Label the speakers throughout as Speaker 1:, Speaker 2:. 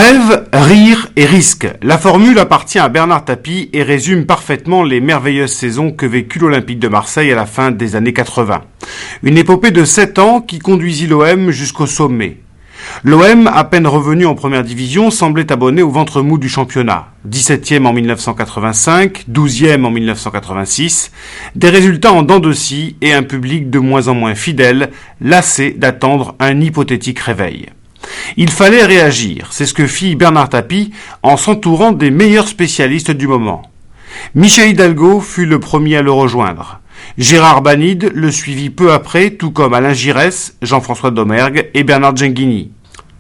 Speaker 1: Rêve, rire et risque. La formule appartient à Bernard Tapie et résume parfaitement les merveilleuses saisons que vécut l'Olympique de Marseille à la fin des années 80. Une épopée de 7 ans qui conduisit l'OM jusqu'au sommet. L'OM, à peine revenu en première division, semblait abonné au ventre mou du championnat. 17e en 1985, 12e en 1986, des résultats en dents de scie et un public de moins en moins fidèle, lassé d'attendre un hypothétique réveil. Il fallait réagir, c'est ce que fit Bernard Tapie en s'entourant des meilleurs spécialistes du moment. Michel Hidalgo fut le premier à le rejoindre. Gérard Banide le suivit peu après, tout comme Alain Giresse, Jean-François Domergue et Bernard Genghini.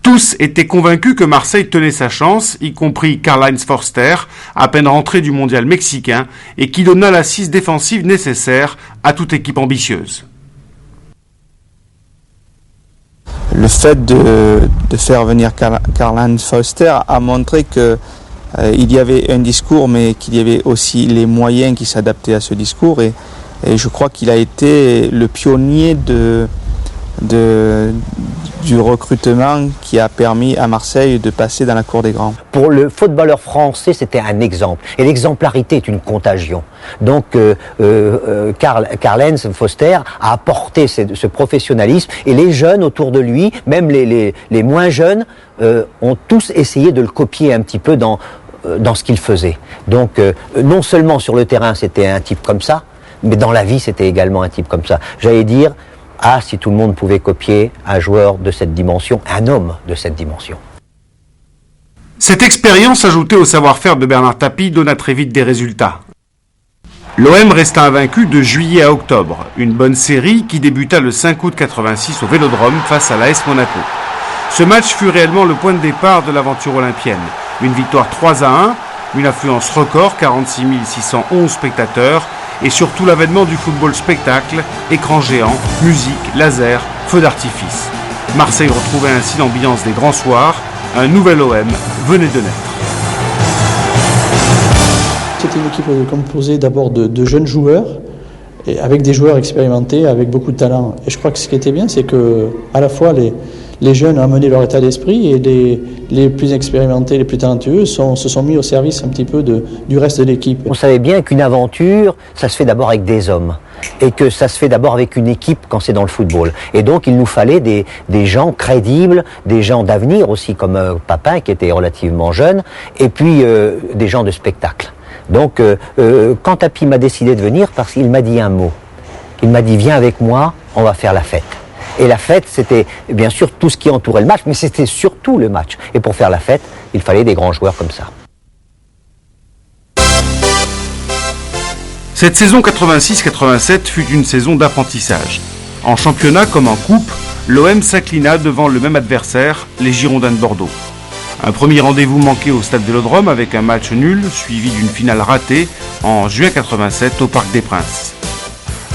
Speaker 1: Tous étaient convaincus que Marseille tenait sa chance, y compris Karl-Heinz Forster, à peine rentré du mondial mexicain, et qui donna l'assise défensive nécessaire à toute équipe ambitieuse.
Speaker 2: Le fait de faire venir Karl-Heinz Forster a montré qu'il y avait un discours, mais qu'il y avait aussi les moyens qui s'adaptaient à ce discours. Et je crois qu'il a été le pionnier du recrutement qui a permis à Marseille de passer dans la cour des grands.
Speaker 3: Pour le footballeur français, c'était un exemple. Et l'exemplarité est une contagion. Donc Karl-Heinz Forster a apporté ce professionnalisme et les jeunes autour de lui, même les moins jeunes, ont tous essayé de le copier un petit peu dans ce qu'il faisait. Donc non seulement sur le terrain c'était un type comme ça, mais dans la vie c'était également un type comme ça. J'allais dire, si tout le monde pouvait copier un joueur de cette dimension, un homme de cette dimension.
Speaker 1: Cette expérience ajoutée au savoir-faire de Bernard Tapie donna très vite des résultats. L'OM resta invaincu de juillet à octobre, une bonne série qui débuta le 5 août 86 au Vélodrome face à l'AS Monaco. Ce match fut réellement le point de départ de l'aventure olympienne. Une victoire 3-1, une affluence record, 46 611 spectateurs, et surtout l'avènement du football spectacle, écran géant, musique, laser, feux d'artifice. Marseille retrouvait ainsi l'ambiance des grands soirs, un nouvel OM venait de naître.
Speaker 4: C'était une équipe composée d'abord de jeunes joueurs, et avec des joueurs expérimentés, avec beaucoup de talent. Et je crois que ce qui était bien, c'est que à la fois les jeunes ont amené leur état d'esprit et les plus expérimentés, les plus talentueux se sont mis au service un petit peu du reste de l'équipe.
Speaker 3: On savait bien qu'une aventure, ça se fait d'abord avec des hommes et que ça se fait d'abord avec une équipe quand c'est dans le football. Et donc il nous fallait des gens crédibles, des gens d'avenir aussi comme Papin qui était relativement jeune et puis des gens de spectacle. Donc quand Tapie m'a décidé de venir, parce qu'il m'a dit un mot. Il m'a dit viens avec moi, on va faire la fête. Et la fête, c'était bien sûr tout ce qui entourait le match, mais c'était surtout le match. Et pour faire la fête, il fallait des grands joueurs comme ça.
Speaker 1: Cette saison 86-87 fut une saison d'apprentissage. En championnat comme en coupe, l'OM s'inclina devant le même adversaire, les Girondins de Bordeaux. Un premier rendez-vous manqué au stade Vélodrome avec un match nul, suivi d'une finale ratée en juin 87 au Parc des Princes.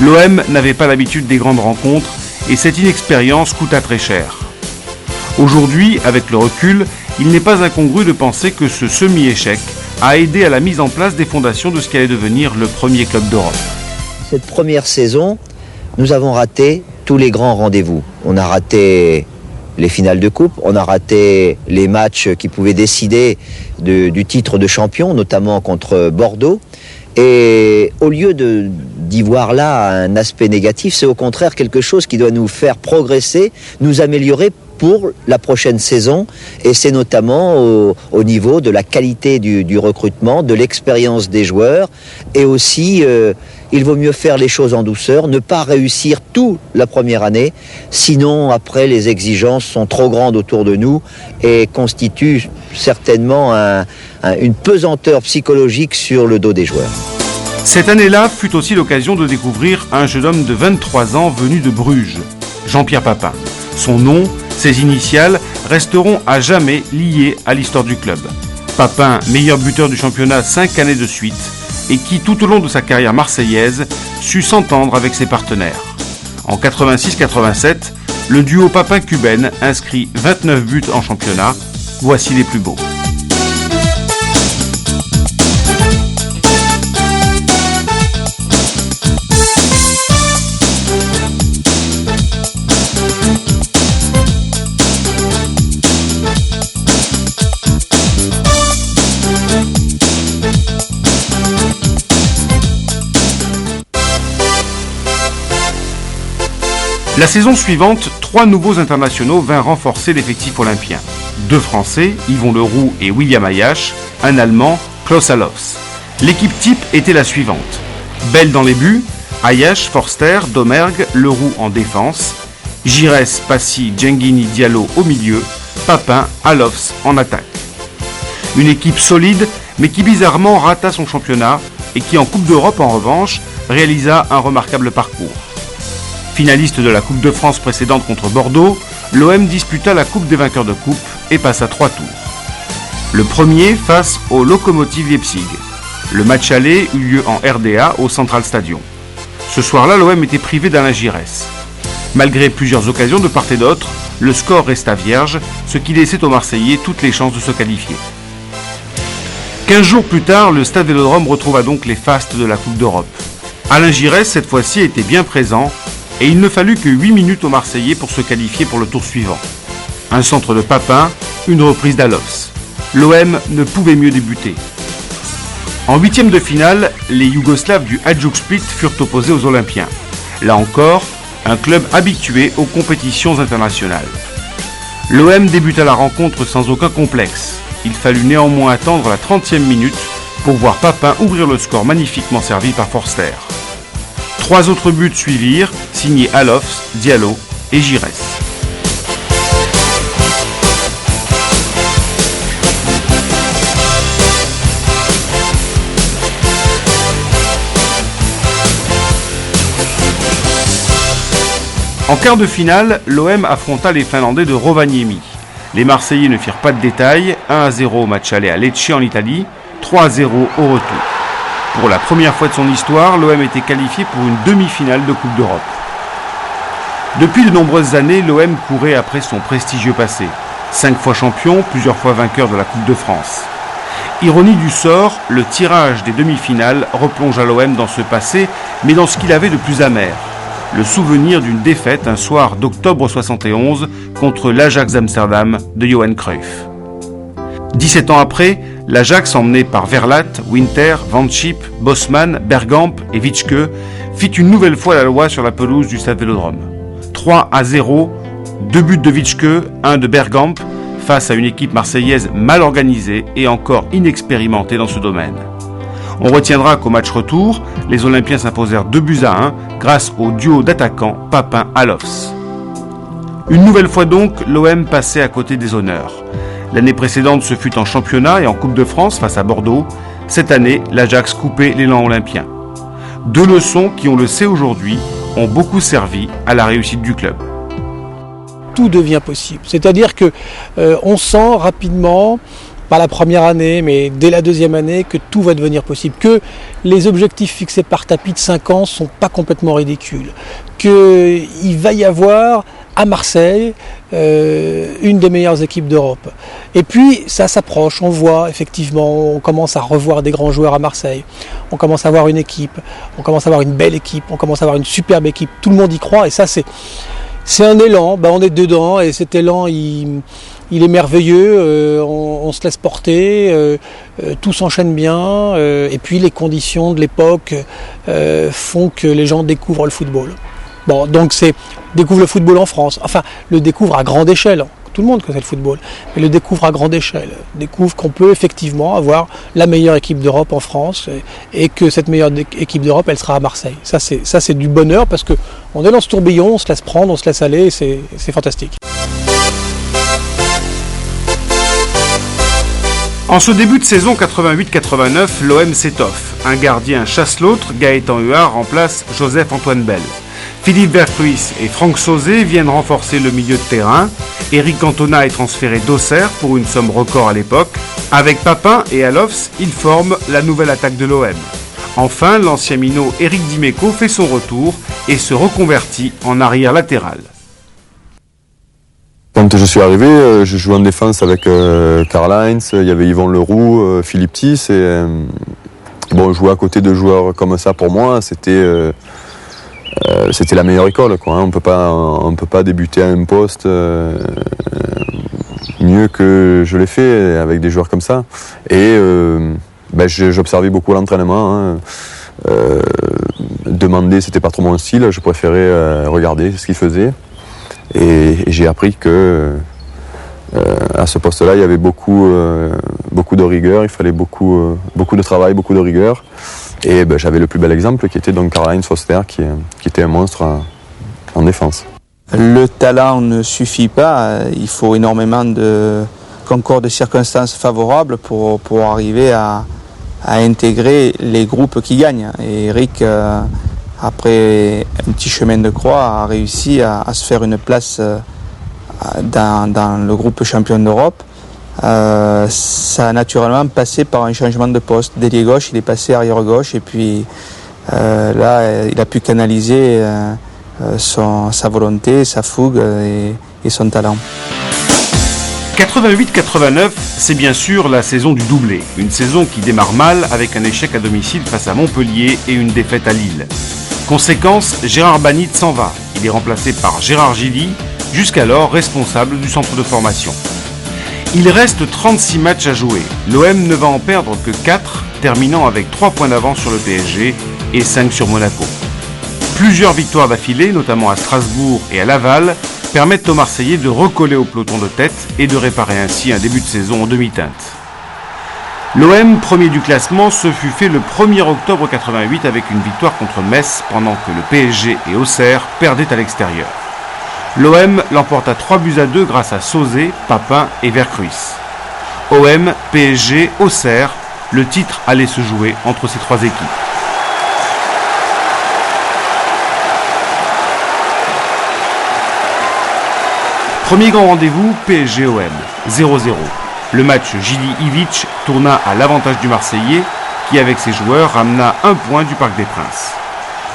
Speaker 1: L'OM n'avait pas l'habitude des grandes rencontres, et cette inexpérience coûta très cher. Aujourd'hui, avec le recul, il n'est pas incongru de penser que ce semi-échec a aidé à la mise en place des fondations de ce qui allait devenir le premier club d'Europe.
Speaker 3: Cette première saison, nous avons raté tous les grands rendez-vous. On a raté les finales de coupe, on a raté les matchs qui pouvaient décider du titre de champion, notamment contre Bordeaux. Et au lieu d'y voir là un aspect négatif, c'est au contraire quelque chose qui doit nous faire progresser, nous améliorer pour la prochaine saison. Et c'est notamment au niveau de la qualité du recrutement, de l'expérience des joueurs. Et aussi, il vaut mieux faire les choses en douceur, ne pas réussir tout la première année. Sinon, après, les exigences sont trop grandes autour de nous et constituent certainement une pesanteur psychologique sur le dos des joueurs.
Speaker 1: Cette année-là fut aussi l'occasion de découvrir un jeune homme de 23 ans venu de Bruges, Jean-Pierre Papin. Son nom, ses initiales, resteront à jamais liés à l'histoire du club. Papin, meilleur buteur du championnat 5 années de suite, et qui, tout au long de sa carrière marseillaise, sut s'entendre avec ses partenaires. En 86-87, le duo Papin-Cuben inscrit 29 buts en championnat. Voici les plus beaux. La saison suivante, 3 nouveaux internationaux vinrent renforcer l'effectif olympien. 2 Français, Yvon Leroux et William Ayache, un Allemand, Klaus Allofs. L'équipe type était la suivante. Bell dans les buts, Ayache, Forster, Domergue, Leroux en défense, Giresse, Passy, Djenguini, Diallo au milieu, Papin, Allofs en attaque. Une équipe solide, mais qui bizarrement rata son championnat et qui en Coupe d'Europe en revanche réalisa un remarquable parcours. Finaliste de la Coupe de France précédente contre Bordeaux, l'OM disputa la Coupe des vainqueurs de coupe et passa 3 tours. Le premier face au Lokomotiv Leipzig. Le match aller eut lieu en RDA au Central Stadium. Ce soir-là, l'OM était privé d'Alain Giresse. Malgré plusieurs occasions de part et d'autre, le score resta vierge, ce qui laissait aux Marseillais toutes les chances de se qualifier. 15 jours plus tard, le Stade Vélodrome retrouva donc les fastes de la Coupe d'Europe. Alain Giresse, cette fois-ci, était bien présent et il ne fallut que 8 minutes aux Marseillais pour se qualifier pour le tour suivant. Un centre de Papin, une reprise d'Allofs. L'OM ne pouvait mieux débuter. En 8e de finale, les Yougoslaves du Hajduk Split furent opposés aux Olympiens. Là encore, un club habitué aux compétitions internationales. L'OM débuta la rencontre sans aucun complexe. Il fallut néanmoins attendre la 30e minute pour voir Papin ouvrir le score magnifiquement servi par Forster. 3 autres buts suivirent, signés Allofs, Diallo et Giresse. En quart de finale, l'OM affronta les Finlandais de Rovaniemi. Les Marseillais ne firent pas de détails, 1-0 au match aller à Lecce en Italie, 3-0 au retour. Pour la première fois de son histoire, l'OM était qualifié pour une demi-finale de Coupe d'Europe. Depuis de nombreuses années, l'OM courait après son prestigieux passé. 5 fois champion, plusieurs fois vainqueur de la Coupe de France. Ironie du sort, le tirage des demi-finales replongea l'OM dans ce passé, mais dans ce qu'il avait de plus amer. Le souvenir d'une défaite un soir d'octobre 71 contre l'Ajax Amsterdam de Johan Cruyff. 17 ans après, l'Ajax, emmené par Verlat, Winter, Van Schip, Bosman, Bergkamp et Witschke, fit une nouvelle fois la loi sur la pelouse du Stade Vélodrome. 3-0, 2 buts de Witschke, 1 de Bergkamp, face à une équipe marseillaise mal organisée et encore inexpérimentée dans ce domaine. On retiendra qu'au match retour, les Olympiens s'imposèrent 2-1 grâce au duo d'attaquants Papin-Allofs. Une nouvelle fois donc, l'OM passait à côté des honneurs. L'année précédente, ce fut en championnat et en Coupe de France face à Bordeaux. Cette année, l'Ajax coupait l'élan olympien. 2 leçons qui, on le sait aujourd'hui, ont beaucoup servi à la réussite du club.
Speaker 5: Tout devient possible. C'est-à-dire que on sent rapidement, pas la première année, mais dès la deuxième année, que tout va devenir possible. Que les objectifs fixés par Tapi de 5 ans ne sont pas complètement ridicules. Qu'il va y avoir à Marseille une des meilleures équipes d'Europe. Et puis ça s'approche, on voit effectivement, on commence à revoir des grands joueurs à Marseille. On commence à avoir une équipe, on commence à avoir une belle équipe, on commence à avoir une superbe équipe. Tout le monde y croit et ça c'est un élan, on est dedans et cet élan il est merveilleux, on se laisse porter, tout s'enchaîne bien et puis les conditions de l'époque font que les gens découvrent le football. Bon, donc découvre le football en France, enfin le découvre à grande échelle, tout le monde connaît le football, mais le découvre à grande échelle, découvre qu'on peut effectivement avoir la meilleure équipe d'Europe en France et que cette meilleure équipe d'Europe elle sera à Marseille. Ça c'est du bonheur parce qu'on est dans ce tourbillon, on se laisse prendre, on se laisse aller et c'est fantastique.
Speaker 1: En ce début de saison 88-89, l'OM s'étoffe. Un gardien chasse l'autre, Gaëtan Huard remplace Joseph-Antoine Bell. Philippe Vercluis et Franck Sauzet viennent renforcer le milieu de terrain. Éric Cantona est transféré d'Auxerre pour une somme record à l'époque. Avec Papin et Allofs, ils forment la nouvelle attaque de l'OM. Enfin, l'ancien minot Éric Dimeco fait son retour et se reconvertit en arrière latéral.
Speaker 6: Quand je suis arrivé, je jouais en défense avec Karl-Heinz, il y avait Yvon Leroux, Philippe Thys. Jouer à côté de joueurs comme ça, pour moi, c'était la meilleure école, quoi. On peut pas débuter à un poste mieux que je l'ai fait avec des joueurs comme ça. Et j'observais beaucoup l'entraînement. demander, c'était pas trop mon style. Je préférais regarder ce qu'il faisait. Et j'ai appris que à ce poste-là, il y avait beaucoup de rigueur. Il fallait beaucoup de travail, beaucoup de rigueur. Et j'avais le plus bel exemple qui était donc Karl-Heinz Foster, qui était un monstre en défense.
Speaker 2: Le talent ne suffit pas. Il faut énormément de concours de circonstances favorables pour arriver à intégrer les groupes qui gagnent. Et Eric, après un petit chemin de croix, a réussi à se faire une place dans le groupe champion d'Europe. Ça a naturellement passé par un changement de poste. D'ailier gauche, il est passé arrière gauche et puis là, il a pu canaliser sa volonté, sa fougue et son talent.
Speaker 1: 88-89, c'est bien sûr la saison du doublé. Une saison qui démarre mal avec un échec à domicile face à Montpellier et une défaite à Lille. Conséquence, Gérard Banit s'en va. Il est remplacé par Gérard Gilly, jusqu'alors responsable du centre de formation. Il reste 36 matchs à jouer. L'OM ne va en perdre que 4, terminant avec 3 points d'avance sur le PSG et 5 sur Monaco. Plusieurs victoires d'affilée, notamment à Strasbourg et à Laval, permettent aux Marseillais de recoller au peloton de tête et de réparer ainsi un début de saison en demi-teinte. L'OM, premier du classement, se fut fait le 1er octobre 88 avec une victoire contre Metz pendant que le PSG et Auxerre perdaient à l'extérieur. L'OM l'emporte à 3-2 grâce à Sauzet, Papin et Vercruis. OM, PSG, Auxerre, le titre allait se jouer entre ces trois équipes. Premier grand rendez-vous, PSG-OM, 0-0. Le match Gilly-Ivic tourna à l'avantage du Marseillais, qui avec ses joueurs ramena 1 point du Parc des Princes.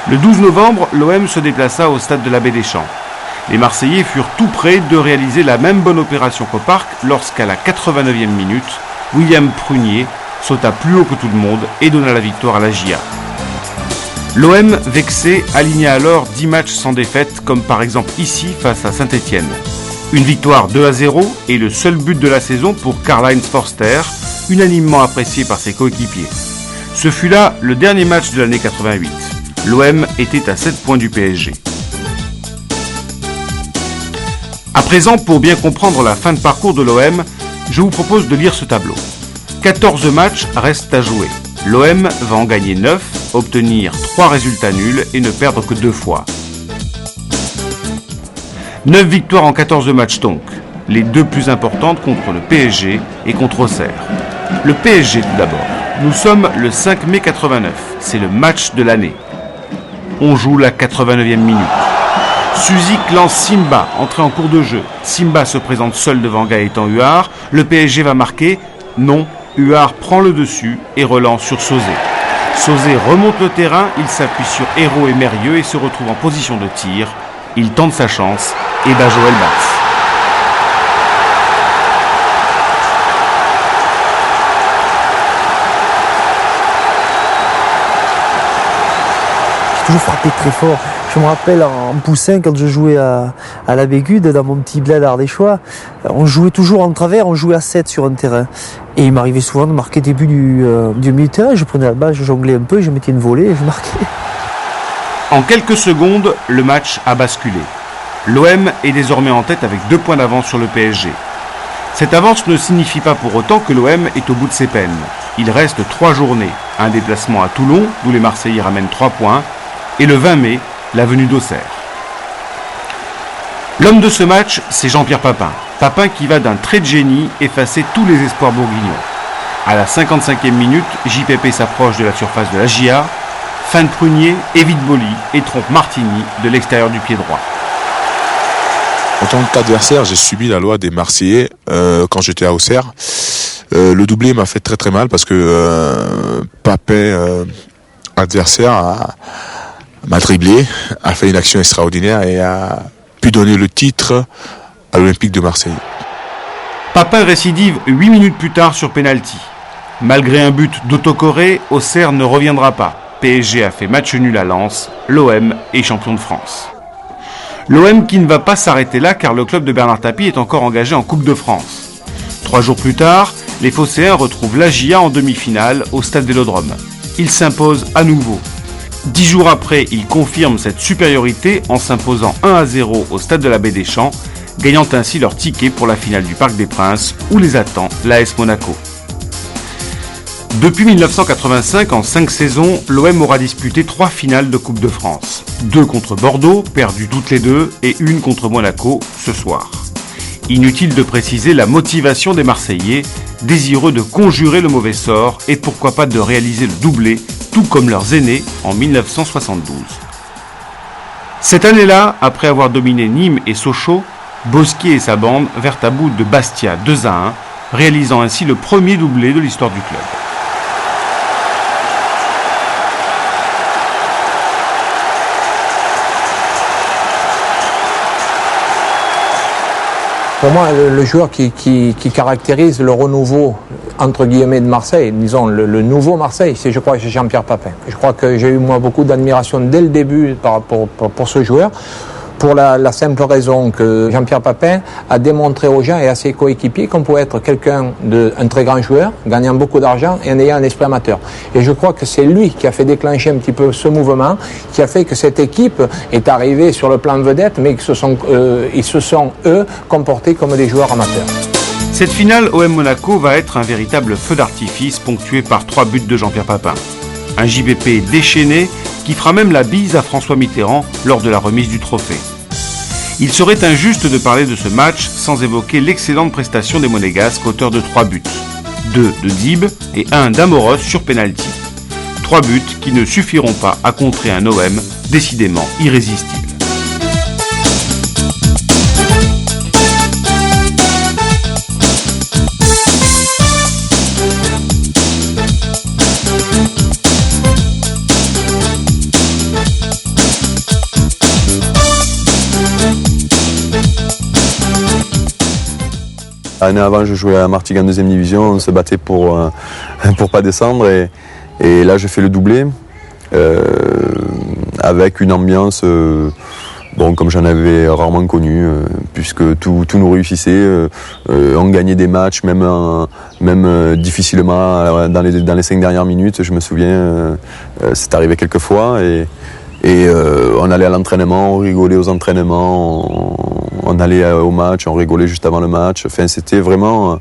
Speaker 1: Le 12 novembre, l'OM se déplaça au stade de la Baie des Champs. Les Marseillais furent tout près de réaliser la même bonne opération qu'au Parc lorsqu'à la 89e minute, William Prunier sauta plus haut que tout le monde et donna la victoire à la GIA. L'OM, vexé, aligna alors 10 matchs sans défaite, comme par exemple ici face à Saint-Étienne. Une victoire 2-0 et le seul but de la saison pour Karl-Heinz Forster, unanimement apprécié par ses coéquipiers. Ce fut là le dernier match de l'année 88. L'OM était à 7 points du PSG. À présent, pour bien comprendre la fin de parcours de l'OM, je vous propose de lire ce tableau. 14 matchs restent à jouer. L'OM va en gagner 9, obtenir 3 résultats nuls et ne perdre que 2 fois. 9 victoires en 14 matchs donc, les 2 plus importantes contre le PSG et contre Auxerre. Le PSG tout d'abord. Nous sommes le 5 mai 89, c'est le match de l'année. On joue la 89e minute. Suzik lance Simba, entré en cours de jeu. Simba se présente seul devant Gaëtan Huard. Le PSG va marquer. Non, Huard prend le dessus et relance sur Sauzet. Sauzet remonte le terrain, il s'appuie sur Hérault et Mérieux et se retrouve en position de tir. Il tente sa chance et bat Joël Batz.
Speaker 7: J'ai toujours frappé très fort. Je me rappelle en poussin, quand je jouais à la Bégude, dans mon petit bled ardéchois, on jouait toujours en travers, on jouait à 7 sur un terrain. Et il m'arrivait souvent de marquer des buts du milieu de terrain. Je prenais la balle, je jonglais un peu, je mettais une volée et je marquais.
Speaker 1: En quelques secondes, le match a basculé. L'OM est désormais en tête avec 2 points d'avance sur le PSG. Cette avance ne signifie pas pour autant que l'OM est au bout de ses peines. Il reste 3 journées, un déplacement à Toulon, d'où les Marseillais ramènent 3 points, et le 20 mai, la venue d'Auxerre. L'homme de ce match, c'est Jean-Pierre Papin. Papin qui va d'un trait de génie effacer tous les espoirs bourguignons. À la 55e minute, JPP s'approche de la surface de la GIA, feinte Prunier, évite Boli et trompe Martini de l'extérieur du pied droit.
Speaker 8: En tant qu'adversaire, j'ai subi la loi des Marseillais quand j'étais à Auxerre. Le doublé m'a fait très très mal parce que Papin, adversaire, m'a dribblé, a fait une action extraordinaire et a pu donner le titre à l'Olympique de Marseille.
Speaker 1: Papin récidive 8 minutes plus tard sur pénalty. Malgré un but d'Autocoré, Auxerre ne reviendra pas. PSG a fait match nul à Lens, l'OM est champion de France. L'OM qui ne va pas s'arrêter là car le club de Bernard Tapie est encore engagé en Coupe de France. 3 jours plus tard, les Phocéens retrouvent la GIA en demi-finale au stade Vélodrome. Ils s'imposent à nouveau. 10 jours après, il confirme cette supériorité en s'imposant 1-0 au stade de la Baie des Champs, gagnant ainsi leur ticket pour la finale du Parc des Princes où les attend l'AS Monaco. Depuis 1985, en 5 saisons, l'OM aura disputé 3 finales de Coupe de France. 2 contre Bordeaux, perdues toutes les deux, et 1 contre Monaco ce soir. Inutile de préciser la motivation des Marseillais, désireux de conjurer le mauvais sort et pourquoi pas de réaliser le doublé, tout comme leurs aînés en 1972. Cette année-là, après avoir dominé Nîmes et Sochaux, Bosquier et sa bande vinrent à bout de Bastia 2-1, réalisant ainsi le premier doublé de l'histoire du club.
Speaker 9: Pour moi, le joueur qui caractérise le renouveau, entre guillemets, de Marseille, disons le nouveau Marseille, je crois que c'est Jean-Pierre Papin. Je crois que j'ai eu moi beaucoup d'admiration dès le début pour ce joueur, pour la simple raison que Jean-Pierre Papin a démontré aux gens et à ses coéquipiers qu'on pouvait être un très grand joueur, gagnant beaucoup d'argent et en ayant un esprit amateur. Et je crois que c'est lui qui a fait déclencher un petit peu ce mouvement, qui a fait que cette équipe est arrivée sur le plan de vedette, mais ils se sont, eux, comportés comme des joueurs amateurs.
Speaker 1: Cette finale OM Monaco va être un véritable feu d'artifice ponctué par 3 buts de Jean-Pierre Papin. Un JPP déchaîné qui fera même la bise à François Mitterrand lors de la remise du trophée. Il serait injuste de parler de ce match sans évoquer l'excellente prestation des Monégasques, auteurs de 3 buts. 2 de Dib et 1 d'Amoros sur pénalty. 3 buts qui ne suffiront pas à contrer un OM décidément irrésistible.
Speaker 6: L'année avant, je jouais à Martigues en 2e division, on se battait pour pas descendre et là je fais le doublé avec une ambiance comme j'en avais rarement connu puisque tout nous réussissait, on gagnait des matchs même difficilement dans les 5 dernières minutes, je me souviens, c'est arrivé quelques fois et on allait à l'entraînement, on rigolait aux entraînements, on allait au match, on rigolait juste avant le match. Enfin, c'était vraiment,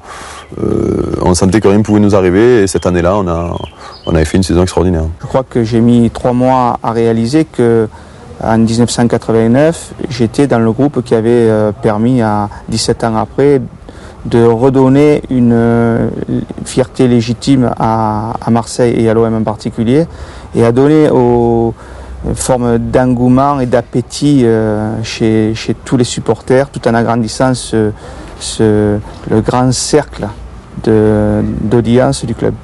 Speaker 6: on sentait que rien ne pouvait nous arriver. Et cette année-là, on avait fait une saison extraordinaire.
Speaker 2: Je crois que j'ai mis 3 mois à réaliser que en 1989, j'étais dans le groupe qui avait permis à 17 ans après de redonner une fierté légitime à Marseille et à l'OM en particulier, et à donner une forme d'engouement et d'appétit chez tous les supporters, tout en agrandissant le grand cercle d'audience du club.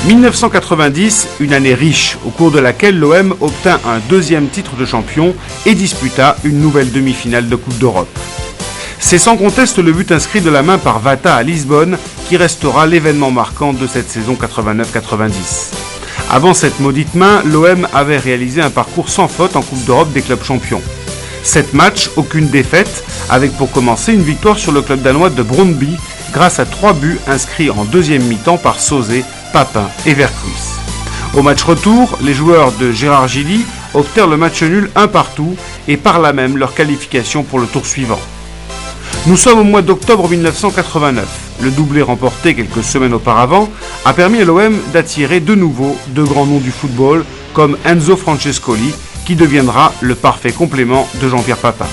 Speaker 1: « 1990, une année riche, au cours de laquelle l'OM obtint un 2e titre de champion et disputa une nouvelle demi-finale de Coupe d'Europe. C'est sans conteste le but inscrit de la main par Vata à Lisbonne qui restera l'événement marquant de cette saison 89-90. Avant cette maudite main, l'OM avait réalisé un parcours sans faute en Coupe d'Europe des clubs champions. 7 matchs, aucune défaite, avec pour commencer une victoire sur le club danois de Brøndby grâce à 3 buts inscrits en 2e mi-temps par Sauzet, Papin et Verkuis. Au match retour, les joueurs de Gérard Gilly obtinrent le match nul 1-1 et par là même leur qualification pour le tour suivant. Nous sommes au mois d'octobre 1989. Le doublé remporté quelques semaines auparavant a permis à l'OM d'attirer de nouveau de grands noms du football comme Enzo Francescoli qui deviendra le parfait complément de Jean-Pierre Papin.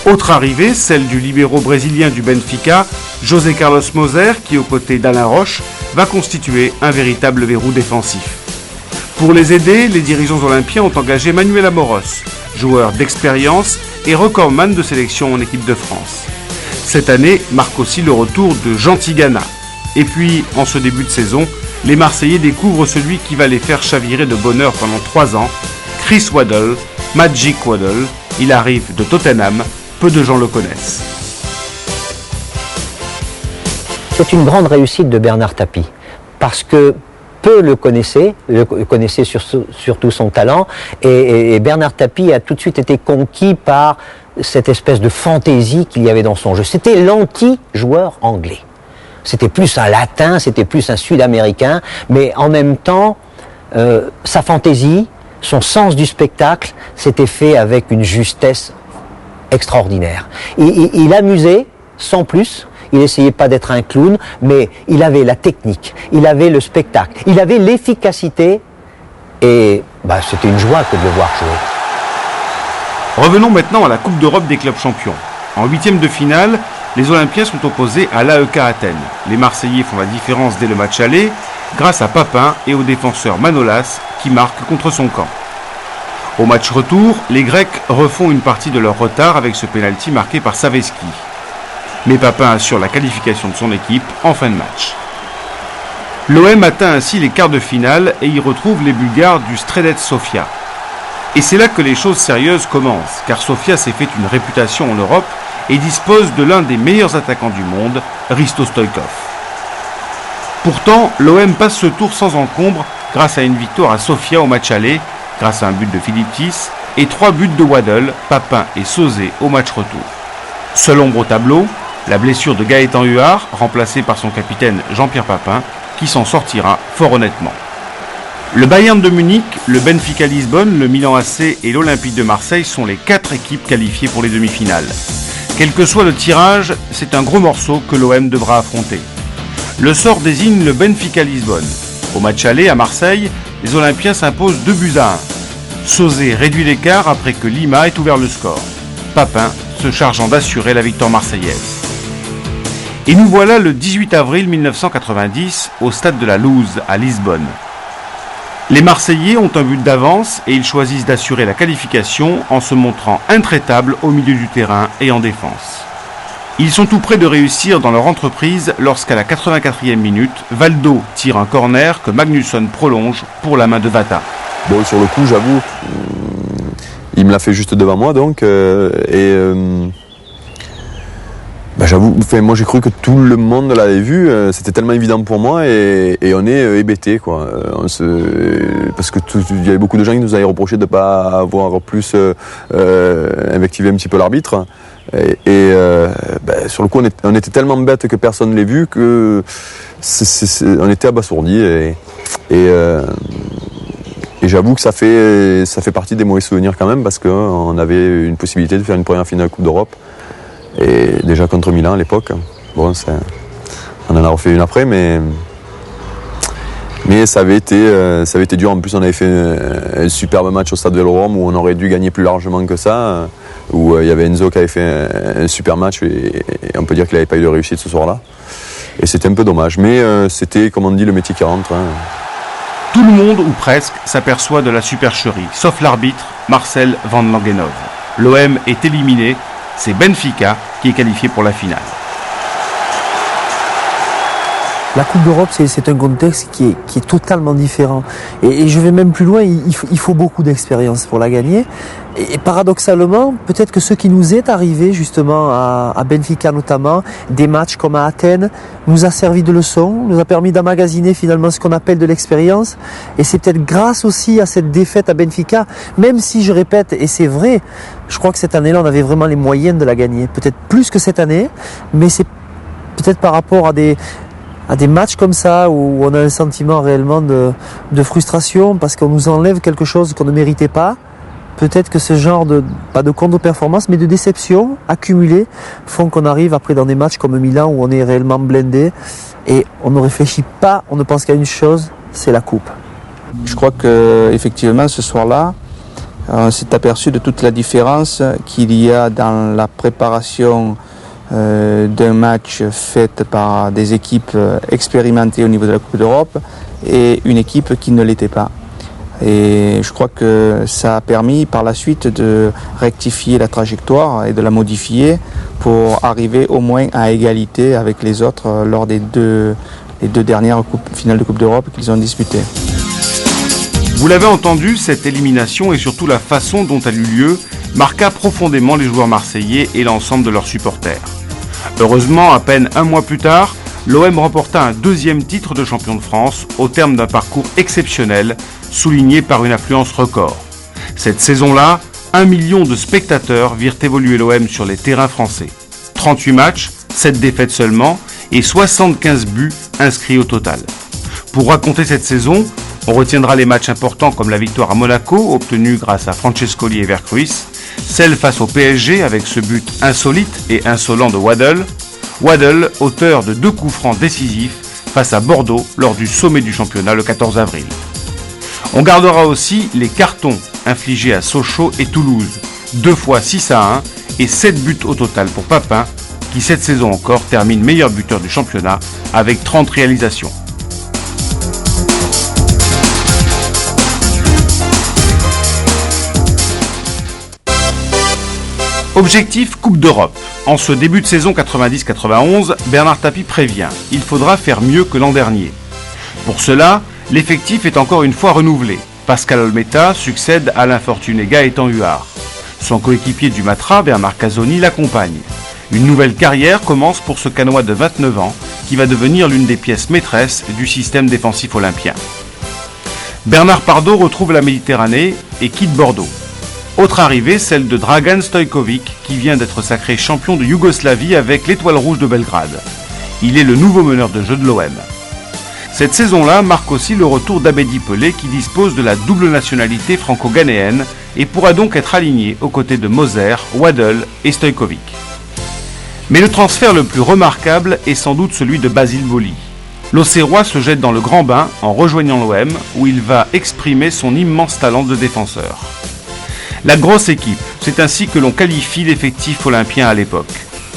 Speaker 1: Autre arrivée, celle du libéro brésilien du Benfica, José Carlos Moser, qui aux côtés d'Alain Roche va constituer un véritable verrou défensif. Pour les aider, les dirigeants olympiens ont engagé Manuel Amoros, joueur d'expérience et recordman de sélection en équipe de France. Cette année marque aussi le retour de Jean Tigana. Et puis, en ce début de saison, les Marseillais découvrent celui qui va les faire chavirer de bonheur pendant 3 ans, Chris Waddle, Magic Waddle. Il arrive de Tottenham, peu de gens le connaissent.
Speaker 10: C'est une grande réussite de Bernard Tapie, parce que
Speaker 3: peu le connaissaient surtout son talent, et Bernard Tapie a tout de suite été conquis par cette espèce de fantaisie qu'il y avait dans son jeu. C'était l'anti-joueur anglais. C'était plus un latin, c'était plus un sud-américain, mais en même temps, sa fantaisie, son sens du spectacle, s'était fait avec une justesse extraordinaire. Il amusait, sans plus. Il essayait pas d'être un clown, mais il avait la technique, il avait le spectacle, il avait l'efficacité, et c'était une joie que de le voir jouer.
Speaker 1: Revenons maintenant à la Coupe d'Europe des clubs champions. En huitième de finale, les Olympiens sont opposés à l'AEK Athènes. Les Marseillais font la différence dès le match aller, grâce à Papin et au défenseur Manolas, qui marque contre son camp. Au match retour, les Grecs refont une partie de leur retard avec ce pénalty marqué par Saveski. Mais Papin assure la qualification de son équipe en fin de match. L'OM atteint ainsi les quarts de finale et y retrouve les Bulgares du Stredec Sofia. Et c'est là que les choses sérieuses commencent, car Sofia s'est fait une réputation en Europe et dispose de l'un des meilleurs attaquants du monde, Hristo Stoichkov. Pourtant, l'OM passe ce tour sans encombre grâce à une victoire à Sofia au match aller, grâce à un but de Philipptis, et 3 buts de Waddle, Papin et Sauzet au match retour. Seule ombre au tableau, la blessure de Gaëtan Huard, remplacé par son capitaine Jean-Pierre Papin, qui s'en sortira fort honnêtement. Le Bayern de Munich, le Benfica Lisbonne, le Milan AC et l'Olympique de Marseille sont les 4 équipes qualifiées pour les demi-finales. Quel que soit le tirage, c'est un gros morceau que l'OM devra affronter. Le sort désigne le Benfica Lisbonne. Au match aller à Marseille, les Olympiens s'imposent 2-1. Sauzet réduit l'écart après que Lima ait ouvert le score. Papin se chargeant d'assurer la victoire marseillaise. Et nous voilà le 18 avril 1990 au stade de la Luz à Lisbonne. Les Marseillais ont un but d'avance et ils choisissent d'assurer la qualification en se montrant intraitables au milieu du terrain et en défense. Ils sont tout près de réussir dans leur entreprise lorsqu'à la 84e minute, Valdo tire un corner que Magnusson prolonge pour la main de Vata.
Speaker 6: Bon, sur le coup, j'avoue, il me l'a fait juste devant moi, donc, j'avoue, moi j'ai cru que tout le monde l'avait vu, c'était tellement évident pour moi et on est hébété, quoi. Parce que il y avait beaucoup de gens qui nous avaient reproché de ne pas avoir plus invectivé un petit peu l'arbitre. Sur le coup, on était tellement bêtes que personne ne l'ait vu que on était abasourdis et j'avoue que ça fait partie des mauvais souvenirs quand même parce qu'on avait une possibilité de faire une première finale Coupe d'Europe et déjà contre Milan à l'époque. Bon, on en a refait une après, mais ça avait été dur. En plus, on avait fait un superbe match au Stade Vélodrome où on aurait dû gagner plus largement que ça, où il y avait Enzo qui avait fait un super match et on peut dire qu'il n'avait pas eu de réussite ce soir-là. Et c'était un peu dommage, mais c'était, comme on dit, le métier qui rentre.
Speaker 1: Tout le monde, ou presque, s'aperçoit de la supercherie, sauf l'arbitre, Marcel Van Langenhove. L'OM est éliminé, c'est Benfica qui est qualifié pour la finale.
Speaker 7: La Coupe d'Europe, c'est un contexte qui est totalement différent. Et je vais même plus loin, il faut beaucoup d'expérience pour la gagner. Et paradoxalement, peut-être que ce qui nous est arrivé justement à Benfica notamment, des matchs comme à Athènes, nous a servi de leçon, nous a permis d'emmagasiner finalement ce qu'on appelle de l'expérience. Et c'est peut-être grâce aussi à cette défaite à Benfica, même si je répète, et c'est vrai, je crois que cette année-là, on avait vraiment les moyens de la gagner. Peut-être plus que cette année, mais c'est peut-être par rapport à des matchs comme ça où on a un sentiment réellement de frustration parce qu'on nous enlève quelque chose qu'on ne méritait pas. Peut-être que ce genre pas de contre-performance, mais de déception accumulée font qu'on arrive après dans des matchs comme Milan où on est réellement blindé et on ne réfléchit pas, on ne pense qu'à une chose, c'est la coupe.
Speaker 2: Je crois que effectivement ce soir-là, on s'est aperçu de toute la différence qu'il y a dans la préparation d'un match fait par des équipes expérimentées au niveau de la Coupe d'Europe et une équipe qui ne l'était pas. Et je crois que ça a permis par la suite de rectifier la trajectoire et de la modifier pour arriver au moins à égalité avec les autres lors des deux dernières finales de Coupe d'Europe qu'ils ont disputées.
Speaker 1: Vous l'avez entendu, cette élimination et surtout la façon dont elle eut lieu marqua profondément les joueurs marseillais et l'ensemble de leurs supporters. Heureusement, à peine un mois plus tard, l'OM remporta un deuxième titre de champion de France au terme d'un parcours exceptionnel, souligné par une affluence record. Cette saison-là, 1 million de spectateurs virent évoluer l'OM sur les terrains français. 38 matchs, 7 défaites seulement et 75 buts inscrits au total. Pour raconter cette saison, on retiendra les matchs importants comme la victoire à Monaco, obtenue grâce à Francescoli et Vercruis, celle face au PSG avec ce but insolite et insolent de Waddle. Waddle, auteur de 2 coups francs décisifs face à Bordeaux lors du sommet du championnat le 14 avril. On gardera aussi les cartons infligés à Sochaux et Toulouse, 2 fois 6-1 et 7 buts au total pour Papin, qui cette saison encore termine meilleur buteur du championnat avec 30 réalisations. Objectif Coupe d'Europe. En ce début de saison 90-91, Bernard Tapie prévient, il faudra faire mieux que l'an dernier. Pour cela, l'effectif est encore une fois renouvelé. Pascal Olmeta succède à l'infortuné Gaëtan Huard. Son coéquipier du Matra, Bernard Casoni, l'accompagne. Une nouvelle carrière commence pour ce Canois de 29 ans qui va devenir l'une des pièces maîtresses du système défensif olympien. Bernard Pardo retrouve la Méditerranée et quitte Bordeaux. Autre arrivée, celle de Dragan Stojkovic, qui vient d'être sacré champion de Yougoslavie avec l'Étoile Rouge de Belgrade. Il est le nouveau meneur de jeu de l'OM. Cette saison-là marque aussi le retour d'Abedi Pelé, qui dispose de la double nationalité franco-ghanéenne et pourra donc être aligné aux côtés de Moser, Waddle et Stojkovic. Mais le transfert le plus remarquable est sans doute celui de Basile Boli. L'Auxerrois se jette dans le grand bain en rejoignant l'OM, où il va exprimer son immense talent de défenseur. La grosse équipe, c'est ainsi que l'on qualifie l'effectif olympien à l'époque.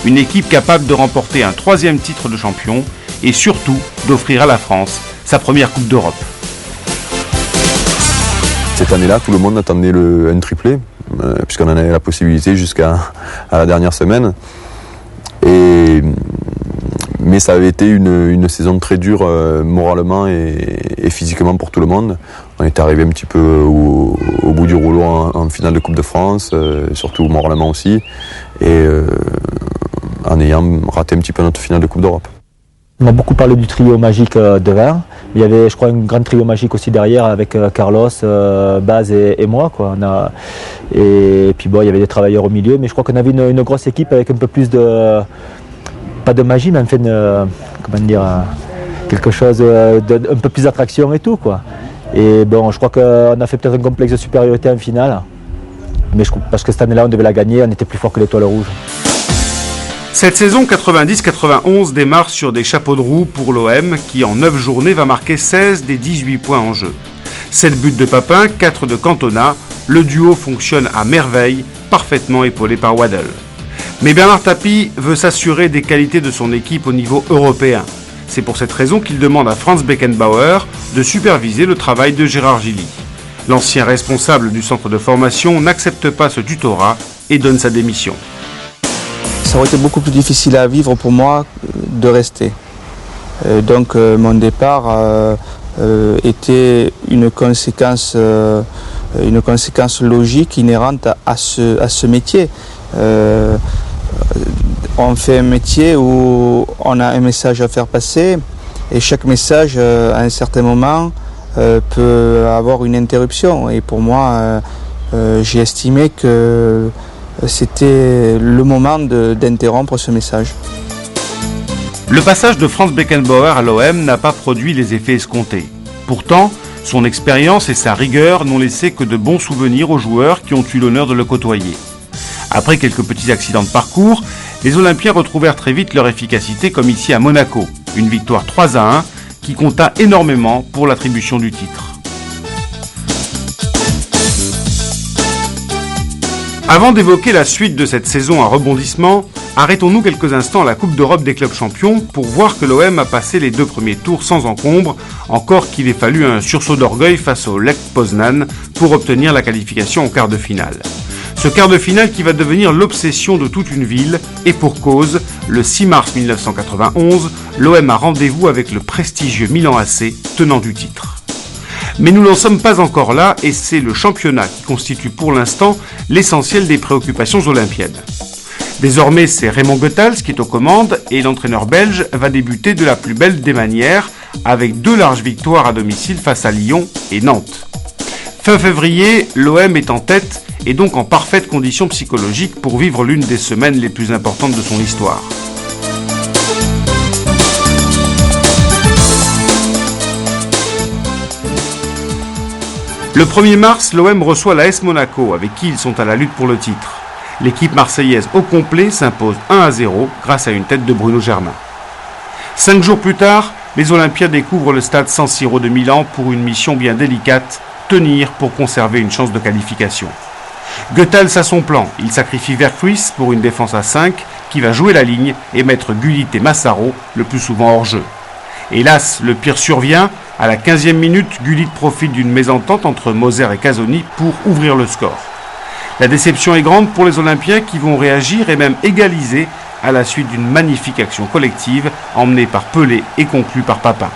Speaker 1: Une équipe capable de remporter un 3e titre de champion et surtout d'offrir à la France sa première Coupe d'Europe.
Speaker 6: Cette année-là, tout le monde attendait un triplé, puisqu'on en avait la possibilité jusqu'à la dernière semaine. Mais ça avait été une saison très dure moralement et physiquement pour tout le monde. On est arrivé un petit peu au bout du rouleau en finale de Coupe de France, surtout moralement aussi, et en ayant raté un petit peu notre finale de Coupe d'Europe.
Speaker 10: On a beaucoup parlé du trio magique devant. Il y avait, je crois, un grand trio magique aussi derrière avec Carlos, Baz et moi, quoi. Et puis bon, il y avait des travailleurs au milieu, mais je crois qu'on avait une grosse équipe avec un peu plus de... pas de magie, mais enfin, quelque chose d'un peu plus d'attraction et tout, quoi. Et bon, je crois qu'on a fait peut-être un complexe de supériorité en finale, mais parce que cette année-là, on devait la gagner, on était plus fort que l'Étoile Rouge.
Speaker 1: Cette saison 90-91 démarre sur des chapeaux de roue pour l'OM qui en 9 journées va marquer 16 des 18 points en jeu. 7 buts de Papin, 4 de Cantona, le duo fonctionne à merveille, parfaitement épaulé par Waddle. Mais Bernard Tapie veut s'assurer des qualités de son équipe au niveau européen. C'est pour cette raison qu'il demande à Franz Beckenbauer de superviser le travail de Gérard Gilly. L'ancien responsable du centre de formation n'accepte pas ce tutorat et donne sa démission.
Speaker 2: Ça aurait été beaucoup plus difficile à vivre pour moi de rester. Donc mon départ était une conséquence logique, inhérente à ce métier. On fait un métier où on a un message à faire passer et chaque message à un certain moment peut avoir une interruption. Et pour moi, j'ai estimé que c'était le moment d'interrompre ce message.
Speaker 1: Le passage de Franz Beckenbauer à l'OM n'a pas produit les effets escomptés. Pourtant, son expérience et sa rigueur n'ont laissé que de bons souvenirs aux joueurs qui ont eu l'honneur de le côtoyer. Après quelques petits accidents de parcours, les Olympiens retrouvèrent très vite leur efficacité comme ici à Monaco, une victoire 3-1 qui compta énormément pour l'attribution du titre. Avant d'évoquer la suite de cette saison à rebondissement, arrêtons-nous quelques instants à la Coupe d'Europe des clubs champions pour voir que l'OM a passé les 2 premiers tours sans encombre, encore qu'il ait fallu un sursaut d'orgueil face au Lech Poznan pour obtenir la qualification en quart de finale. Ce quart de finale qui va devenir l'obsession de toute une ville, et pour cause, le 6 mars 1991, l'OM a rendez-vous avec le prestigieux Milan AC, tenant du titre. Mais nous n'en sommes pas encore là et c'est le championnat qui constitue pour l'instant l'essentiel des préoccupations olympiennes. Désormais, c'est Raymond Goethals qui est aux commandes et l'entraîneur belge va débuter de la plus belle des manières avec 2 larges victoires à domicile face à Lyon et Nantes. Fin février, l'OM est en tête et donc en parfaite condition psychologique pour vivre l'une des semaines les plus importantes de son histoire. Le 1er mars, l'OM reçoit l'AS Monaco avec qui ils sont à la lutte pour le titre. L'équipe marseillaise au complet s'impose 1-0 grâce à une tête de Bruno Germain. 5 jours plus tard, les Olympiens découvrent le stade San Siro de Milan pour une mission bien délicate, tenir pour conserver une chance de qualification. Goethals a son plan, il sacrifie Vercruis pour une défense à 5 qui va jouer la ligne et mettre Gullit et Massaro le plus souvent hors jeu. Hélas, le pire survient, à la 15e minute, Gullit profite d'une mésentente entre Moser et Casoni pour ouvrir le score. La déception est grande pour les Olympiens qui vont réagir et même égaliser à la suite d'une magnifique action collective emmenée par Pelé et conclue par Papin.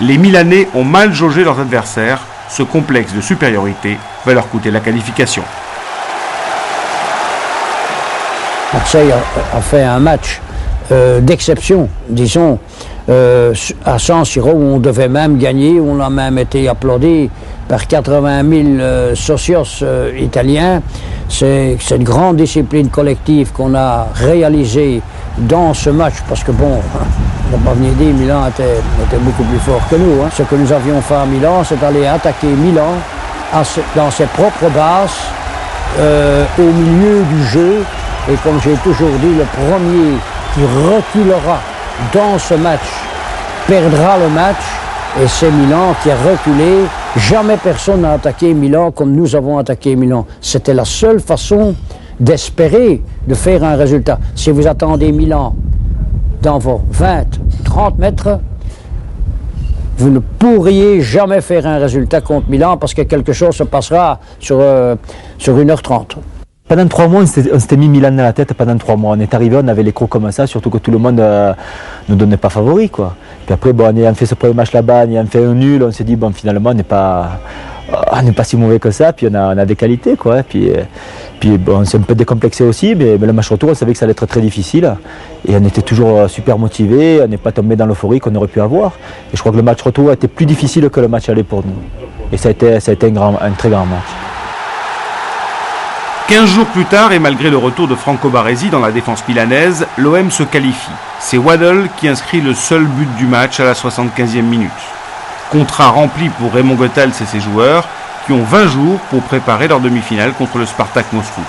Speaker 1: Les Milanais ont mal jaugé leurs adversaires. Ce complexe de supériorité va leur coûter la qualification.
Speaker 11: Marseille a fait un match d'exception, disons, à San Siro où on devait même gagner, où on a même été applaudi par 80 000 socios italiens. C'est une grande discipline collective qu'on a réalisée dans ce match, parce que bon, on n'a pas venu dire Milan était beaucoup plus fort que nous. Ce que nous avions fait à Milan, c'est d'aller attaquer Milan dans ses propres bases, au milieu du jeu. Et comme j'ai toujours dit, le premier qui reculera dans ce match perdra le match. Et c'est Milan qui a reculé. Jamais personne n'a attaqué Milan comme nous avons attaqué Milan. C'était la seule façon d'espérer de faire un résultat. Si vous attendez Milan dans vos 20, 30 mètres, vous ne pourriez jamais faire un résultat contre Milan parce que quelque chose se passera sur 1h30.
Speaker 10: Pendant 3 mois, on s'était mis Milan dans la tête pendant 3 mois. On est arrivé, on avait les crocs comme ça, surtout que tout le monde ne donnait pas favori, quoi. Puis après, bon, en ayant fait ce premier match là-bas, en ayant fait un nul, on s'est dit, bon, finalement, on n'est pas si mauvais que ça, puis on a des qualités, quoi. Puis bon, on s'est un peu décomplexé aussi, mais le match retour, on savait que ça allait être très difficile. Et on était toujours super motivés, on n'est pas tombé dans l'euphorie qu'on aurait pu avoir. Et je crois que le match retour a été plus difficile que le match aller pour nous. Et ça a été un très grand match.
Speaker 1: 15 jours plus tard, et malgré le retour de Franco Baresi dans la défense milanaise, l'OM se qualifie. C'est Waddle qui inscrit le seul but du match à la 75e minute. Contrat rempli pour Raymond Goethals et ses joueurs, qui ont 20 jours pour préparer leur demi-finale contre le Spartak Moscou.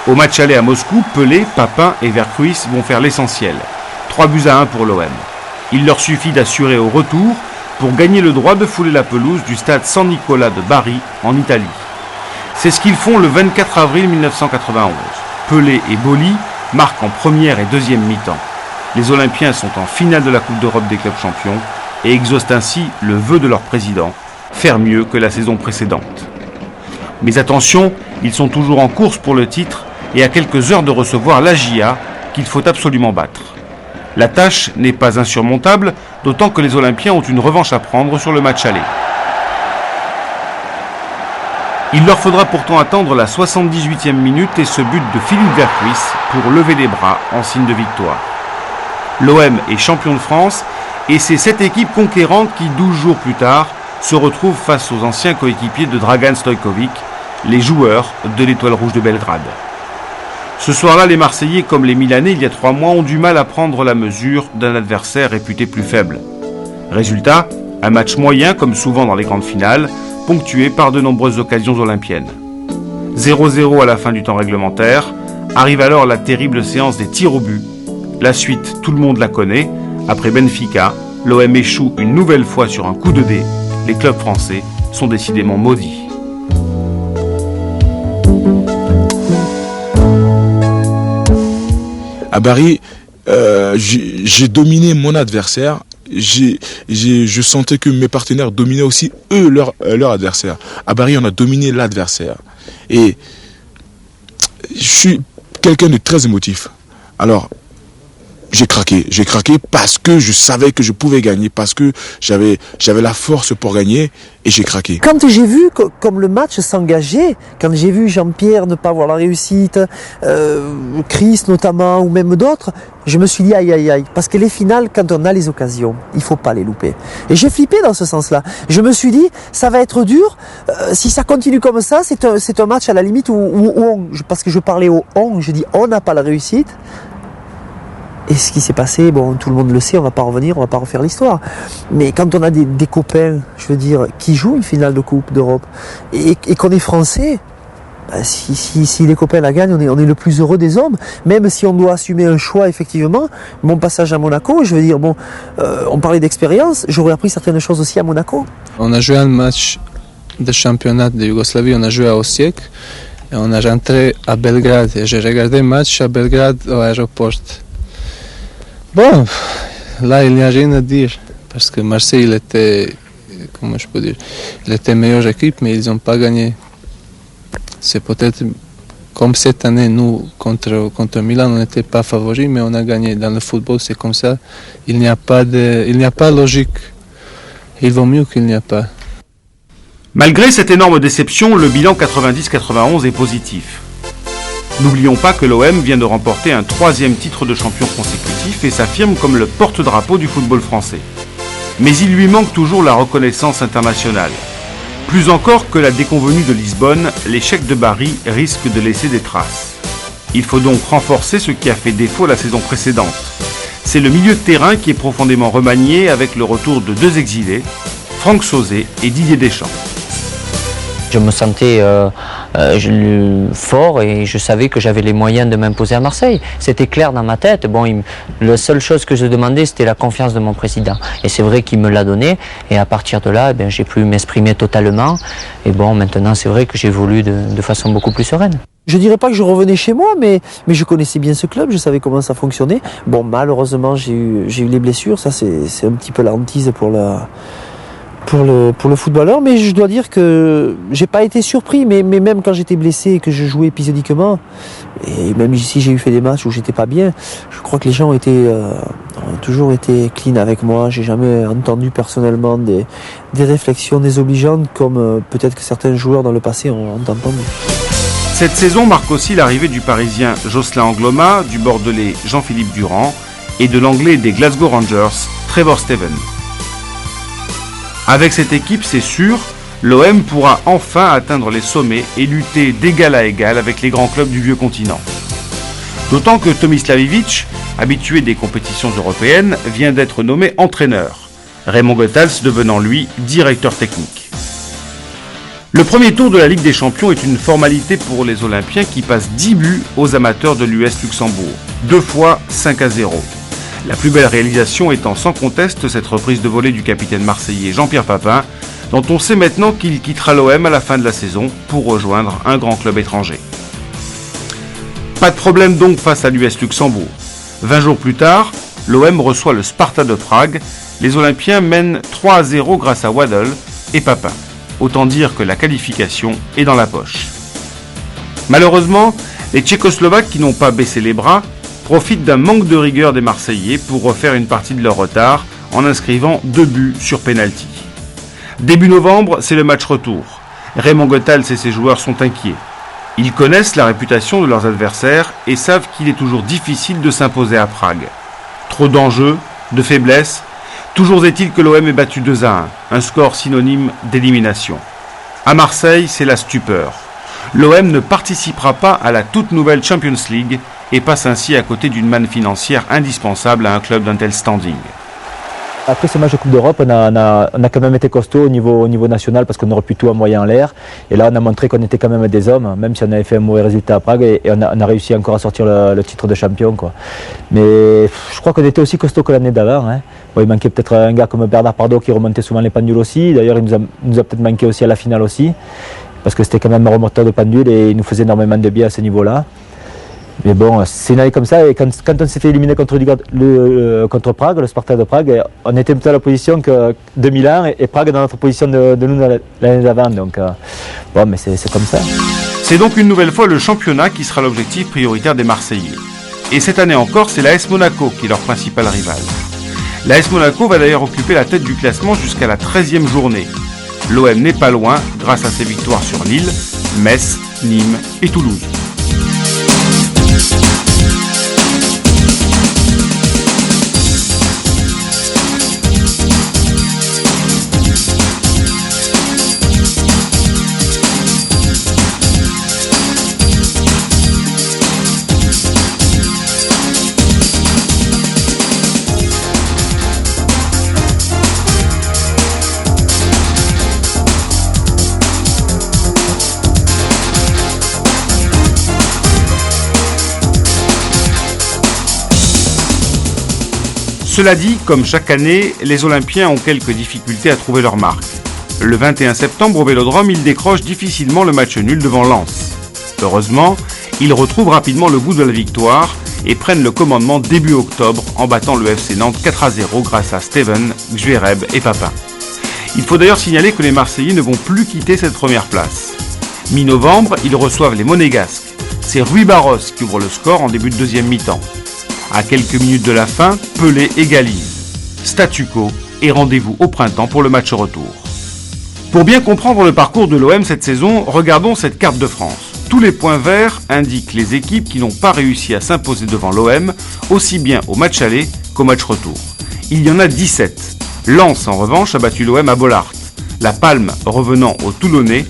Speaker 1: Au match aller à Moscou, Pelé, Papin et Vercruis vont faire l'essentiel. 3-1 pour l'OM. Il leur suffit d'assurer au retour pour gagner le droit de fouler la pelouse du stade San Nicola de Bari en Italie. C'est ce qu'ils font le 24 avril 1991. Pelé et Boli marquent en première et deuxième mi-temps. Les Olympiens sont en finale de la Coupe d'Europe des clubs champions et exaucent ainsi le vœu de leur président, faire mieux que la saison précédente. Mais attention, ils sont toujours en course pour le titre et à quelques heures de recevoir l'Agia qu'il faut absolument battre. La tâche n'est pas insurmontable, d'autant que les Olympiens ont une revanche à prendre sur le match aller. Il leur faudra pourtant attendre la 78e minute et ce but de Philippe Vercruis pour lever les bras en signe de victoire. L'OM est champion de France et c'est cette équipe conquérante qui, 12 jours plus tard, se retrouve face aux anciens coéquipiers de Dragan Stojkovic, les joueurs de l'Étoile Rouge de Belgrade. Ce soir-là, les Marseillais, comme les Milanais il y a 3 mois, ont du mal à prendre la mesure d'un adversaire réputé plus faible. Résultat, un match moyen, comme souvent dans les grandes finales, ponctué par de nombreuses occasions olympiennes. 0-0 à la fin du temps réglementaire, arrive alors la terrible séance des tirs au but. La suite, tout le monde la connaît. Après Benfica, l'OM échoue une nouvelle fois sur un coup de dé. Les clubs français sont décidément maudits.
Speaker 8: À Bari, j'ai dominé mon adversaire. Je sentais que mes partenaires dominaient aussi eux leur adversaire. À Bari, on a dominé l'adversaire. Et je suis quelqu'un de très émotif. Alors, j'ai craqué parce que je savais que je pouvais gagner, parce que j'avais la force pour gagner et j'ai craqué.
Speaker 7: Quand j'ai vu comme le match s'engageait, quand j'ai vu Jean-Pierre ne pas avoir la réussite, Chris notamment ou même d'autres, je me suis dit aïe aïe aïe, parce que les finales, quand on a les occasions, il faut pas les louper. Et j'ai flippé dans ce sens-là. Je me suis dit ça va être dur, si ça continue comme ça, c'est un match à la limite où parce que je parlais au on, je dis on n'a pas la réussite. Et ce qui s'est passé, bon, tout le monde le sait, on va pas revenir, on va pas refaire l'histoire. Mais quand on a des copains, je veux dire, qui jouent une finale de Coupe d'Europe et qu'on est français, bah, si les copains la gagnent, on est le plus heureux des hommes. Même si on doit assumer un choix, effectivement. Mon passage à Monaco, je veux dire, bon, on parlait d'expérience, j'aurais appris certaines choses aussi à Monaco.
Speaker 12: On a joué un match de championnat de Yougoslavie, on a joué à Osijek et on a rentré à Belgrade. Et j'ai regardé le match à Belgrade au aéroport. Bon, là, il n'y a rien à dire, parce que Marseille, il était, comment je peux dire, il était meilleure équipe, mais ils n'ont pas gagné. C'est peut-être comme cette année, nous, contre Milan, on n'était pas favoris, mais on a gagné. Dans le football, c'est comme ça. Il n'y a pas de logique. Il vaut mieux qu'il n'y a pas.
Speaker 1: Malgré cette énorme déception, le bilan 90-91 est positif. N'oublions pas que l'OM vient de remporter un 3e titre de champion consécutif et s'affirme comme le porte-drapeau du football français. Mais il lui manque toujours la reconnaissance internationale. Plus encore que la déconvenue de Lisbonne, l'échec de Bari risque de laisser des traces. Il faut donc renforcer ce qui a fait défaut la saison précédente. C'est le milieu de terrain qui est profondément remanié avec le retour de 2 exilés, Franck Sauzet et Didier Deschamps.
Speaker 13: Je me sentais fort et je savais que j'avais les moyens de m'imposer à Marseille. C'était clair dans ma tête. Bon, la seule chose que je demandais, c'était la confiance de mon président. Et c'est vrai qu'il me l'a donné. Et à partir de là, j'ai pu m'exprimer totalement. Et bon, maintenant, c'est vrai que j'évolue de façon beaucoup plus sereine.
Speaker 7: Je dirais pas que je revenais chez moi, mais je connaissais bien ce club, je savais comment ça fonctionnait. Bon, malheureusement, j'ai eu les blessures. Ça, c'est un petit peu la hantise pour le footballeur, mais je dois dire que j'ai pas été surpris, mais même quand j'étais blessé et que je jouais épisodiquement, et même si j'ai fait des matchs où j'étais pas bien, je crois que les gens ont toujours été clean avec moi. J'ai jamais entendu personnellement des réflexions désobligeantes comme peut-être que certains joueurs dans le passé ont entendu.
Speaker 1: Cette saison marque aussi l'arrivée du Parisien Jocelyn Angloma, du Bordelais Jean-Philippe Durand et de l'Anglais des Glasgow Rangers, Trevor Steven. Avec cette équipe, c'est sûr, l'OM pourra enfin atteindre les sommets et lutter d'égal à égal avec les grands clubs du vieux continent. D'autant que Tomislav Ivic, habitué des compétitions européennes, vient d'être nommé entraîneur, Raymond Goethals devenant lui directeur technique. Le premier tour de la Ligue des Champions est une formalité pour les Olympiens qui passent 10 buts aux amateurs de l'US Luxembourg, 2 fois 5-0. La plus belle réalisation étant sans conteste cette reprise de volée du capitaine marseillais Jean-Pierre Papin, dont on sait maintenant qu'il quittera l'OM à la fin de la saison pour rejoindre un grand club étranger. Pas de problème donc face à l'US Luxembourg. 20 jours plus tard, l'OM reçoit le Sparta de Prague. Les Olympiens mènent 3-0 grâce à Waddle et Papin. Autant dire que la qualification est dans la poche. Malheureusement, les Tchécoslovaques qui n'ont pas baissé les bras profitent d'un manque de rigueur des Marseillais pour refaire une partie de leur retard en inscrivant 2 buts sur pénalty. Début novembre, c'est le match retour. Raymond Goethals et ses joueurs sont inquiets. Ils connaissent la réputation de leurs adversaires et savent qu'il est toujours difficile de s'imposer à Prague. Trop d'enjeux, de faiblesses, toujours est-il que l'OM est battu 2-1, un score synonyme d'élimination. À Marseille, c'est la stupeur. L'OM ne participera pas à la toute nouvelle Champions League et passe ainsi à côté d'une manne financière indispensable à un club d'un tel standing.
Speaker 10: Après ce match de Coupe d'Europe, on a quand même été costaud au niveau national parce qu'on aurait pu tout envoyer en l'air. Et là, on a montré qu'on était quand même des hommes, même si on avait fait un mauvais résultat à Prague. Et on a réussi encore à sortir le titre de champion, quoi. Mais je crois qu'on était aussi costaud que l'année d'avant. Hein. Bon, il manquait peut-être un gars comme Bernard Pardo qui remontait souvent les pendules aussi. D'ailleurs, il nous a peut-être manqué aussi à la finale aussi. Parce que c'était quand même un remonteur de pendule et il nous faisait énormément de bien à ce niveau-là. Mais bon, c'est une année comme ça, et quand on s'est fait éliminer contre Prague, le Sparta de Prague, on était plutôt à la position que de Milan et Prague dans notre position de nous l'année d'avant. Donc mais c'est comme ça.
Speaker 1: C'est donc une nouvelle fois le championnat qui sera l'objectif prioritaire des Marseillais. Et cette année encore, c'est l'AS Monaco qui est leur principal rival. L'AS Monaco va d'ailleurs occuper la tête du classement jusqu'à la 13e journée. L'OM n'est pas loin grâce à ses victoires sur Lille, Metz, Nîmes et Toulouse. Cela dit, comme chaque année, les Olympiens ont quelques difficultés à trouver leur marque. Le 21 septembre au Vélodrome, ils décrochent difficilement le match nul devant Lens. Heureusement, ils retrouvent rapidement le goût de la victoire et prennent le commandement début octobre en battant le FC Nantes 4-0 grâce à Steven, Gjuereb et Papin. Il faut d'ailleurs signaler que les Marseillais ne vont plus quitter cette première place. Mi-novembre, ils reçoivent les Monégasques. C'est Rui Barros qui ouvre le score en début de deuxième mi-temps. À quelques minutes de la fin, Pelé égalise. Statu quo et rendez-vous au printemps pour le match retour. Pour bien comprendre le parcours de l'OM cette saison, regardons cette carte de France. Tous les points verts indiquent les équipes qui n'ont pas réussi à s'imposer devant l'OM, aussi bien au match aller qu'au match retour. Il y en a 17. Lens, en revanche, a battu l'OM à Bollaert. La palme revenant aux Toulonnais,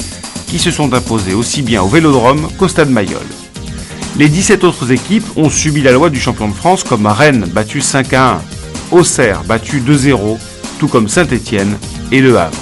Speaker 1: qui se sont imposés aussi bien au Vélodrome qu'au Stade Mayol. Les 17 autres équipes ont subi la loi du champion de France comme Rennes battu 5-1, Auxerre battu 2-0, tout comme Saint-Étienne et Le Havre.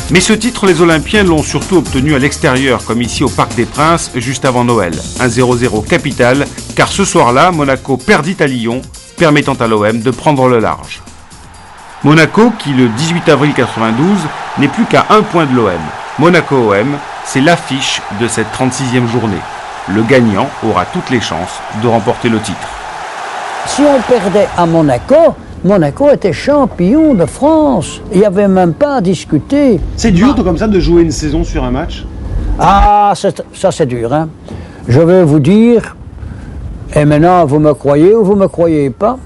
Speaker 1: Mais ce titre, les Olympiens l'ont surtout obtenu à l'extérieur, comme ici au Parc des Princes, juste avant Noël. Un 0-0 capital, car ce soir-là, Monaco perdit à Lyon, permettant à l'OM de prendre le large. Monaco, qui le 18 avril 92, n'est plus qu'à 1 point de l'OM. Monaco-OM, c'est l'affiche de cette 36e journée. Le gagnant aura toutes les chances de remporter le titre.
Speaker 11: Si on perdait à Monaco, Monaco était champion de France. Il n'y avait même pas à discuter.
Speaker 1: C'est dur comme ça de jouer une saison sur un match?
Speaker 11: Ah, ça c'est dur. Hein. Je vais vous dire, et maintenant vous me croyez ou vous ne me croyez pas,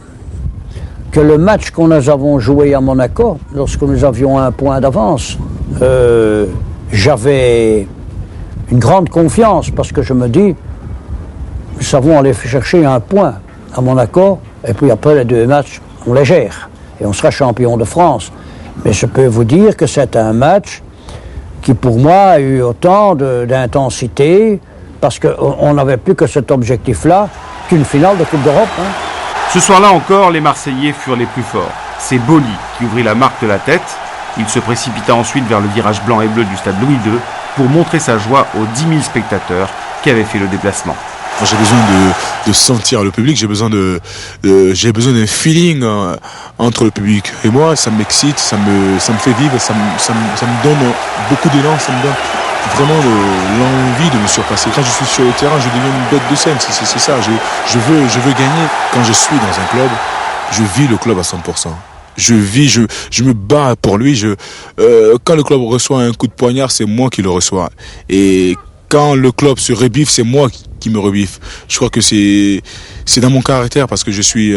Speaker 11: que le match que nous avons joué à Monaco, lorsque nous avions 1 point d'avance, j'avais une grande confiance parce que je me dis, nous savons aller chercher 1 point à Monaco et puis après les 2 matchs, on les gère et on sera champion de France. Mais je peux vous dire que c'est un match qui pour moi a eu autant d'intensité parce qu'on n'avait plus que cet objectif-là qu'une finale de Coupe d'Europe. Hein.
Speaker 1: Ce soir-là encore, les Marseillais furent les plus forts. C'est Boli qui ouvrit la marque de la tête. Il se précipita ensuite vers le virage blanc et bleu du stade Louis II pour montrer sa joie aux 10 000 spectateurs qui avaient fait le déplacement.
Speaker 8: J'ai besoin de sentir le public, j'ai besoin d'un feeling entre le public et moi. Ça m'excite, ça me fait vivre, ça me donne beaucoup d'élan, ça me donne vraiment l'envie de me surpasser. Quand je suis sur le terrain, je deviens une bête de scène, c'est ça. Je veux gagner. Quand je suis dans un club, je vis le club à 100%. Je me bats pour lui. Quand le club reçoit un coup de poignard, c'est moi qui le reçois. Et quand le club se rebiffe, c'est moi qui me rebiffe. Je crois que c'est dans mon caractère parce que je suis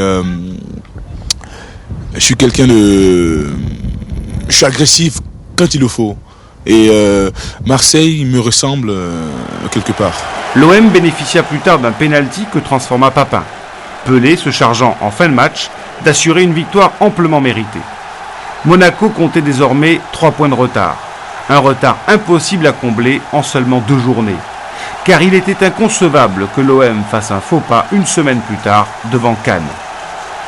Speaker 8: quelqu'un je suis agressif quand il le faut. Et Marseille me ressemble quelque part.
Speaker 1: L'OM bénéficia plus tard d'un pénalty que transforma Papin. Pelé se chargeant en fin de match d'assurer une victoire amplement méritée. Monaco comptait désormais 3 points de retard. Un retard impossible à combler en seulement 2 journées. Car il était inconcevable que l'OM fasse un faux pas une semaine plus tard devant Cannes.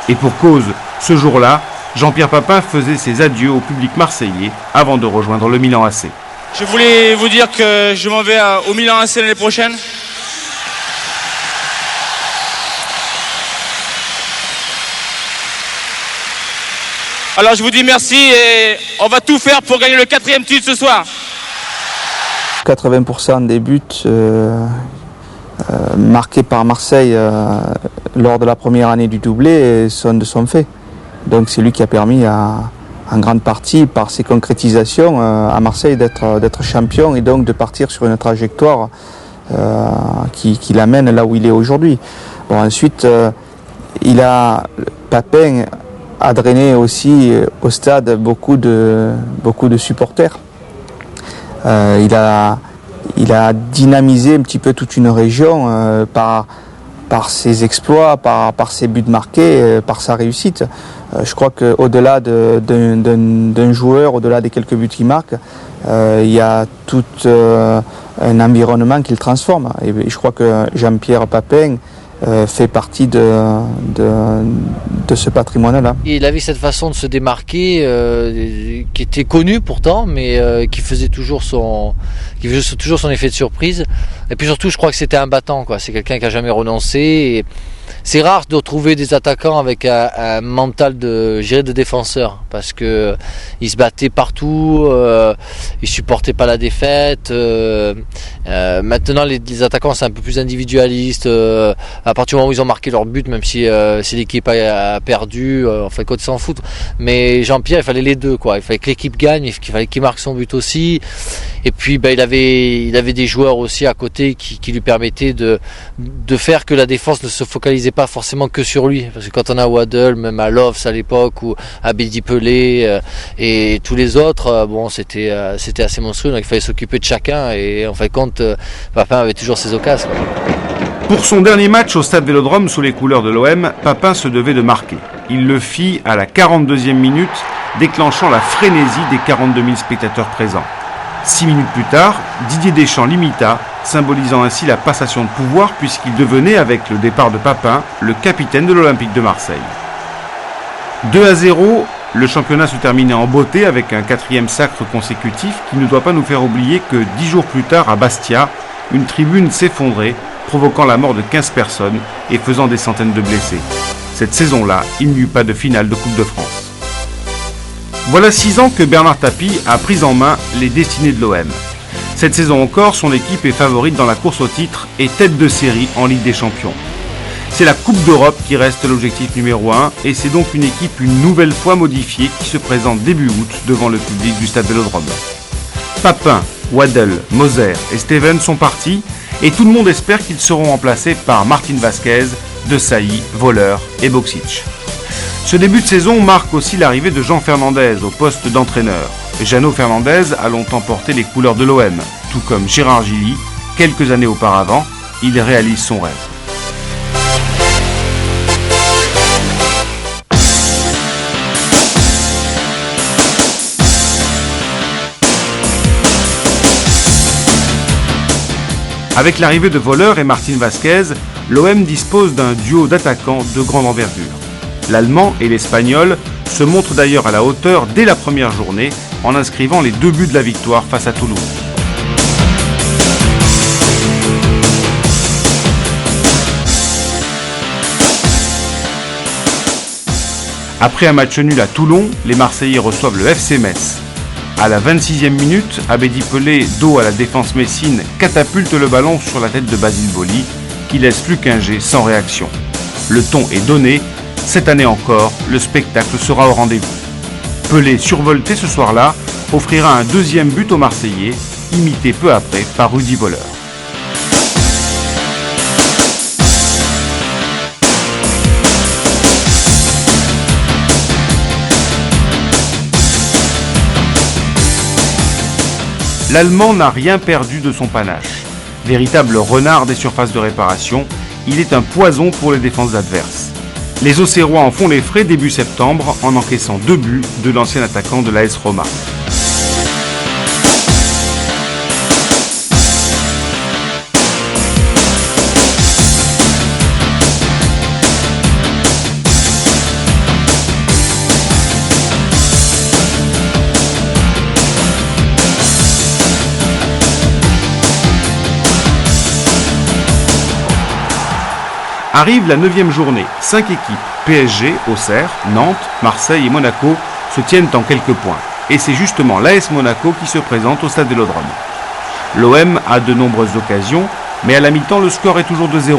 Speaker 1: Et pour cause, Ce jour-là, Jean-Pierre Papin faisait ses adieux au public marseillais avant de rejoindre le Milan AC.
Speaker 14: Je voulais vous dire que je m'en vais au Milan AC l'année prochaine. Alors je vous dis merci et on va tout faire pour gagner le 4e titre ce soir.
Speaker 2: 80% des buts marqués par Marseille lors de la première année du doublé sont de son fait. Donc c'est lui qui a permis en grande partie par ses concrétisations à Marseille d'être champion et donc de partir sur une trajectoire qui l'amène là où il est aujourd'hui. Bon, ensuite, Papin a drainé aussi au stade beaucoup de supporters. Il a dynamisé un petit peu toute une région par ses exploits, par ses buts marqués, par sa réussite. Je crois qu'au-delà d'un joueur, au-delà des quelques buts qu'il marque, il y a tout un environnement qu'il transforme. Et je crois que Jean-Pierre Papin fait partie de ce patrimoine-là.
Speaker 15: Il avait cette façon de se démarquer qui était connue pourtant, mais qui faisait toujours son effet de surprise. Et puis surtout, je crois que c'était un battant, quoi. C'est quelqu'un qui a jamais renoncé. Et c'est rare de retrouver des attaquants avec un mental de défenseur, parce que il se battait partout, il supportait pas la défaite. Maintenant, les attaquants c'est un peu plus individualiste. À partir du moment où ils ont marqué leur but, même si l'équipe a perdu, en fait, quand ils s'en foutent. Mais Jean-Pierre, il fallait les deux, quoi. Il fallait que l'équipe gagne, il fallait qu'il marque son but aussi. Et puis, il avait des joueurs aussi à côté qui lui permettaient de faire que la défense ne se focalisait pas forcément que sur lui, parce que quand on a Waddle, même à Loves à l'époque, ou à Bédi Pelé et tous les autres, c'était assez monstrueux, donc il fallait s'occuper de chacun, et en fin de compte, Papin avait toujours ses occasions.
Speaker 1: Pour son dernier match au Stade Vélodrome sous les couleurs de l'OM, Papin se devait de marquer. Il le fit à la 42e minute, déclenchant la frénésie des 42 000 spectateurs présents. 6 minutes plus tard, Didier Deschamps l'imita, symbolisant ainsi la passation de pouvoir puisqu'il devenait, avec le départ de Papin, le capitaine de l'Olympique de Marseille. 2-0, le championnat se terminait en beauté avec un 4e sacre consécutif qui ne doit pas nous faire oublier que 10 jours plus tard à Bastia, une tribune s'effondrait, provoquant la mort de 15 personnes et faisant des centaines de blessés. Cette saison-là, il n'y eut pas de finale de Coupe de France. Voilà 6 ans que Bernard Tapie a pris en main les destinées de l'OM. Cette saison encore, son équipe est favorite dans la course au titre et tête de série en Ligue des Champions. C'est la Coupe d'Europe qui reste l'objectif numéro 1 et c'est donc une équipe une nouvelle fois modifiée qui se présente début août devant le public du Stade Vélodrome. Papin, Waddle, Moser et Steven sont partis et tout le monde espère qu'ils seront remplacés par Martin Vasquez, De Sailly, Voller et Boksic. Ce début de saison marque aussi l'arrivée de Jean Fernandez au poste d'entraîneur. Jeannot Fernandez a longtemps porté les couleurs de l'OM, tout comme Gérard Gilly, quelques années auparavant, il réalise son rêve. Avec l'arrivée de Voller et Martin Vasquez, l'OM dispose d'un duo d'attaquants de grande envergure. L'Allemand et l'Espagnol se montrent d'ailleurs à la hauteur dès la première journée en inscrivant les 2 buts de la victoire face à Toulouse. Après un match nul à Toulon, les Marseillais reçoivent le FC Metz. À la 26e minute, Abedi Pelé, dos à la défense messine, catapulte le ballon sur la tête de Basile Boli, qui laisse plus qu'un jet sans réaction. Le ton est donné. Cette année encore, le spectacle sera au rendez-vous. Pelé, survolté ce soir-là, offrira un 2e but aux Marseillais, imité peu après par Rudi Voller. L'Allemand n'a rien perdu de son panache. Véritable renard des surfaces de réparation, il est un poison pour les défenses adverses. Les Auxerrois en font les frais début septembre en encaissant 2 buts de l'ancien attaquant de l'AS Roma. Arrive la 9e journée. 5 équipes, PSG, Auxerre, Nantes, Marseille et Monaco, se tiennent en quelques points. Et c'est justement l'AS Monaco qui se présente au Stade Vélodrome. L'OM a de nombreuses occasions, mais à la mi-temps, le score est toujours de 0-0.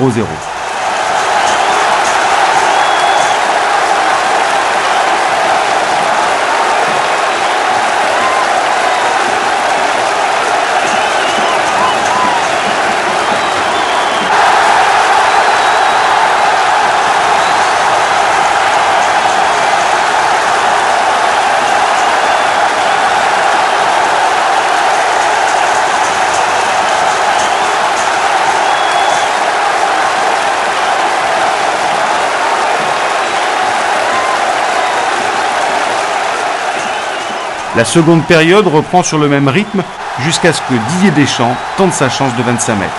Speaker 1: La seconde période reprend sur le même rythme jusqu'à ce que Didier Deschamps tente sa chance de 25 mètres.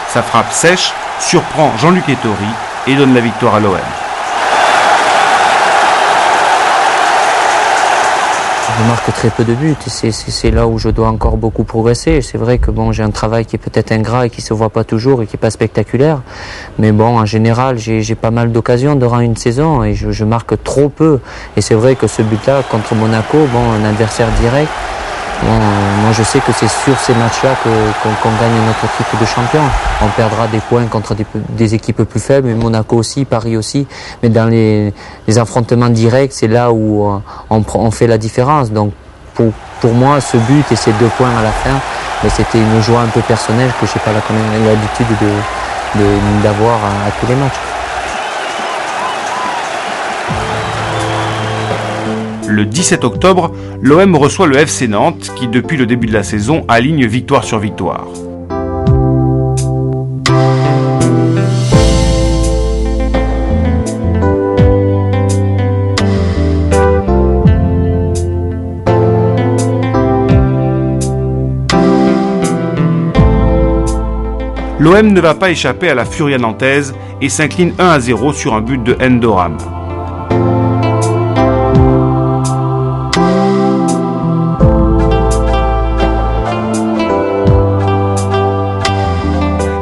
Speaker 1: Sa frappe sèche surprend Jean-Luc Ettori et donne la victoire à l'OM.
Speaker 13: Je marque très peu de buts, c'est là où je dois encore beaucoup progresser. C'est vrai que bon, j'ai un travail qui est peut-être ingrat et qui se voit pas toujours et qui est pas spectaculaire. Mais bon, en général, j'ai pas mal d'occasions durant une saison et je marque trop peu. Et c'est vrai que ce but-là contre Monaco, bon, un adversaire direct, bon, moi je sais que c'est sur ces matchs-là qu'on gagne notre titre de champion. On perdra des points contre des équipes plus faibles, mais Monaco aussi, Paris aussi. Mais dans les affrontements directs, c'est là où on fait la différence. Donc pour moi, ce but et ces 2 points à la fin, mais c'était une joie un peu personnelle que je n'ai pas l'habitude d'avoir à tous les matchs.
Speaker 1: Le 17 octobre, l'OM reçoit le FC Nantes qui, depuis le début de la saison, aligne victoire sur victoire. L'OM ne va pas échapper à la furia nantaise et s'incline 1-0 sur un but de Endoram.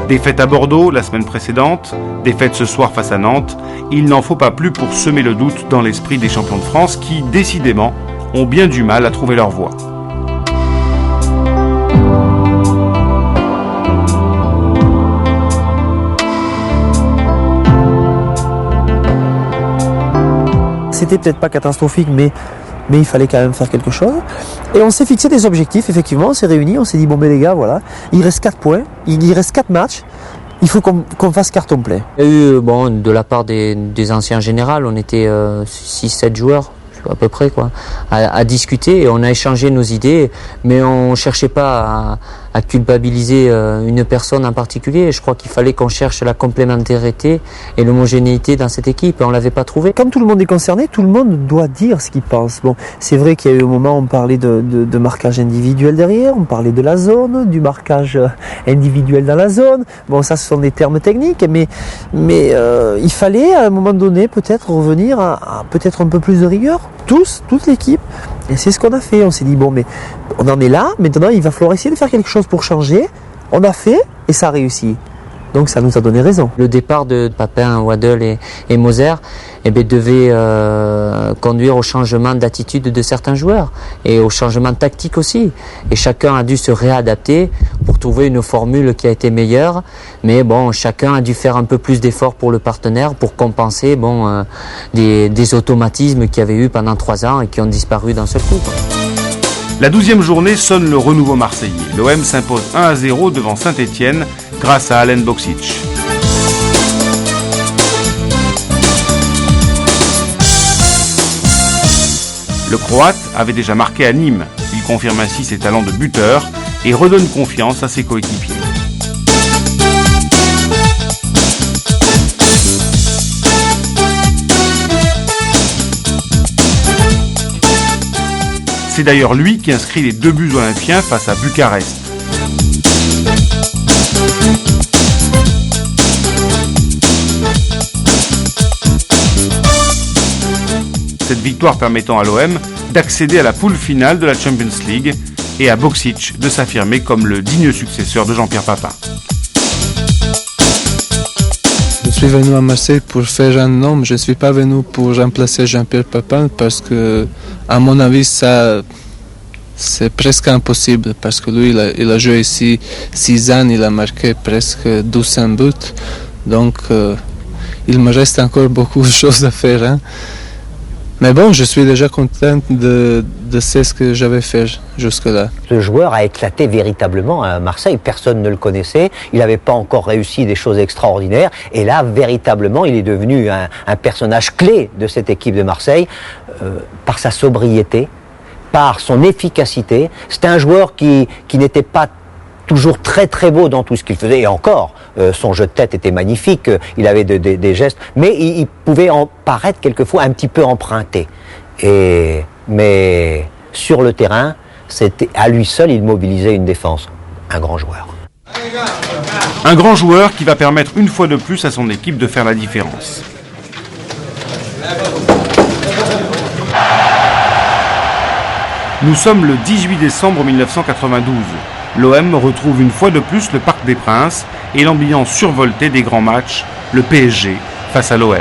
Speaker 1: Défaite à Bordeaux la semaine précédente, défaite ce soir face à Nantes, il n'en faut pas plus pour semer le doute dans l'esprit des champions de France qui, décidément, ont bien du mal à trouver leur voie.
Speaker 7: C'était peut-être pas catastrophique, mais il fallait quand même faire quelque chose. Et on s'est fixé des objectifs, effectivement, on s'est réunis, on s'est dit, bon ben les gars, voilà, il reste 4 points, il reste 4 matchs, il faut qu'on fasse carton plein.
Speaker 13: Il y a eu, bon, de la part des anciens généraux, on était 6-7 joueurs, à peu près, quoi, à discuter, et on a échangé nos idées, mais on cherchait pas à culpabiliser une personne en particulier. Je crois qu'il fallait qu'on cherche la complémentarité et l'homogénéité dans cette équipe, et on l'avait pas trouvé.
Speaker 7: Comme tout le monde est concerné, tout le monde doit dire ce qu'il pense. Bon, c'est vrai qu'il y a eu un moment où on parlait de marquage individuel derrière, on parlait de la zone, du marquage individuel dans la zone. Bon, ça, ce sont des termes techniques, mais il fallait à un moment donné peut-être revenir à peut-être un peu plus de rigueur, toute l'équipe. Et c'est ce qu'on a fait. On s'est dit, bon, mais on en est là, maintenant il va falloir essayer de faire quelque chose pour changer. On a fait et ça a réussi. Donc ça nous a donné raison.
Speaker 13: Le départ de Papin, Waddle et Moser devait conduire au changement d'attitude de certains joueurs et au changement tactique aussi. Et chacun a dû se réadapter pour trouver une formule qui a été meilleure. Mais bon, chacun a dû faire un peu plus d'efforts pour le partenaire pour compenser des automatismes qu'il y avait eu pendant 3 ans et qui ont disparu d'un seul coup.
Speaker 1: La 12e journée sonne le renouveau marseillais. L'OM s'impose 1-0 devant Saint-Etienne grâce à Alen Boksic. Le Croate avait déjà marqué à Nîmes. Il confirme ainsi ses talents de buteur et redonne confiance à ses coéquipiers. C'est d'ailleurs lui qui inscrit les 2 buts olympiens face à Bucarest. Cette victoire permettant à l'OM d'accéder à la poule finale de la Champions League et à Boksic de s'affirmer comme le digne successeur de Jean-Pierre Papin.
Speaker 9: Je
Speaker 12: suis venu à Marseille pour faire un nom. Je ne suis pas venu pour remplacer Jean-Pierre Papin parce que, à mon avis, ça, c'est presque impossible parce que lui, il a joué ici 6 ans, il a marqué presque 1200 buts. Donc, il me reste encore beaucoup de choses à faire. Hein. Mais bon, je suis déjà content de ce que j'avais fait jusque-là.
Speaker 16: Ce joueur a éclaté véritablement à Marseille. Personne ne le connaissait. Il n'avait pas encore réussi des choses extraordinaires. Et là, véritablement, il est devenu un personnage clé de cette équipe de Marseille par sa sobriété, par son efficacité. C'était un joueur qui n'était pas toujours très très beau dans tout ce qu'il faisait, et encore, son jeu de tête était magnifique, il avait des gestes, mais il pouvait en paraître quelquefois un petit peu emprunté. Mais sur le terrain, c'était à lui seul, il mobilisait une défense. Un grand joueur.
Speaker 1: Un grand joueur qui va permettre une fois de plus à son équipe de faire la différence. Nous sommes le 18 décembre 1992. L'OM retrouve une fois de plus le Parc des Princes et l'ambiance survoltée des grands matchs, le PSG face à l'OM.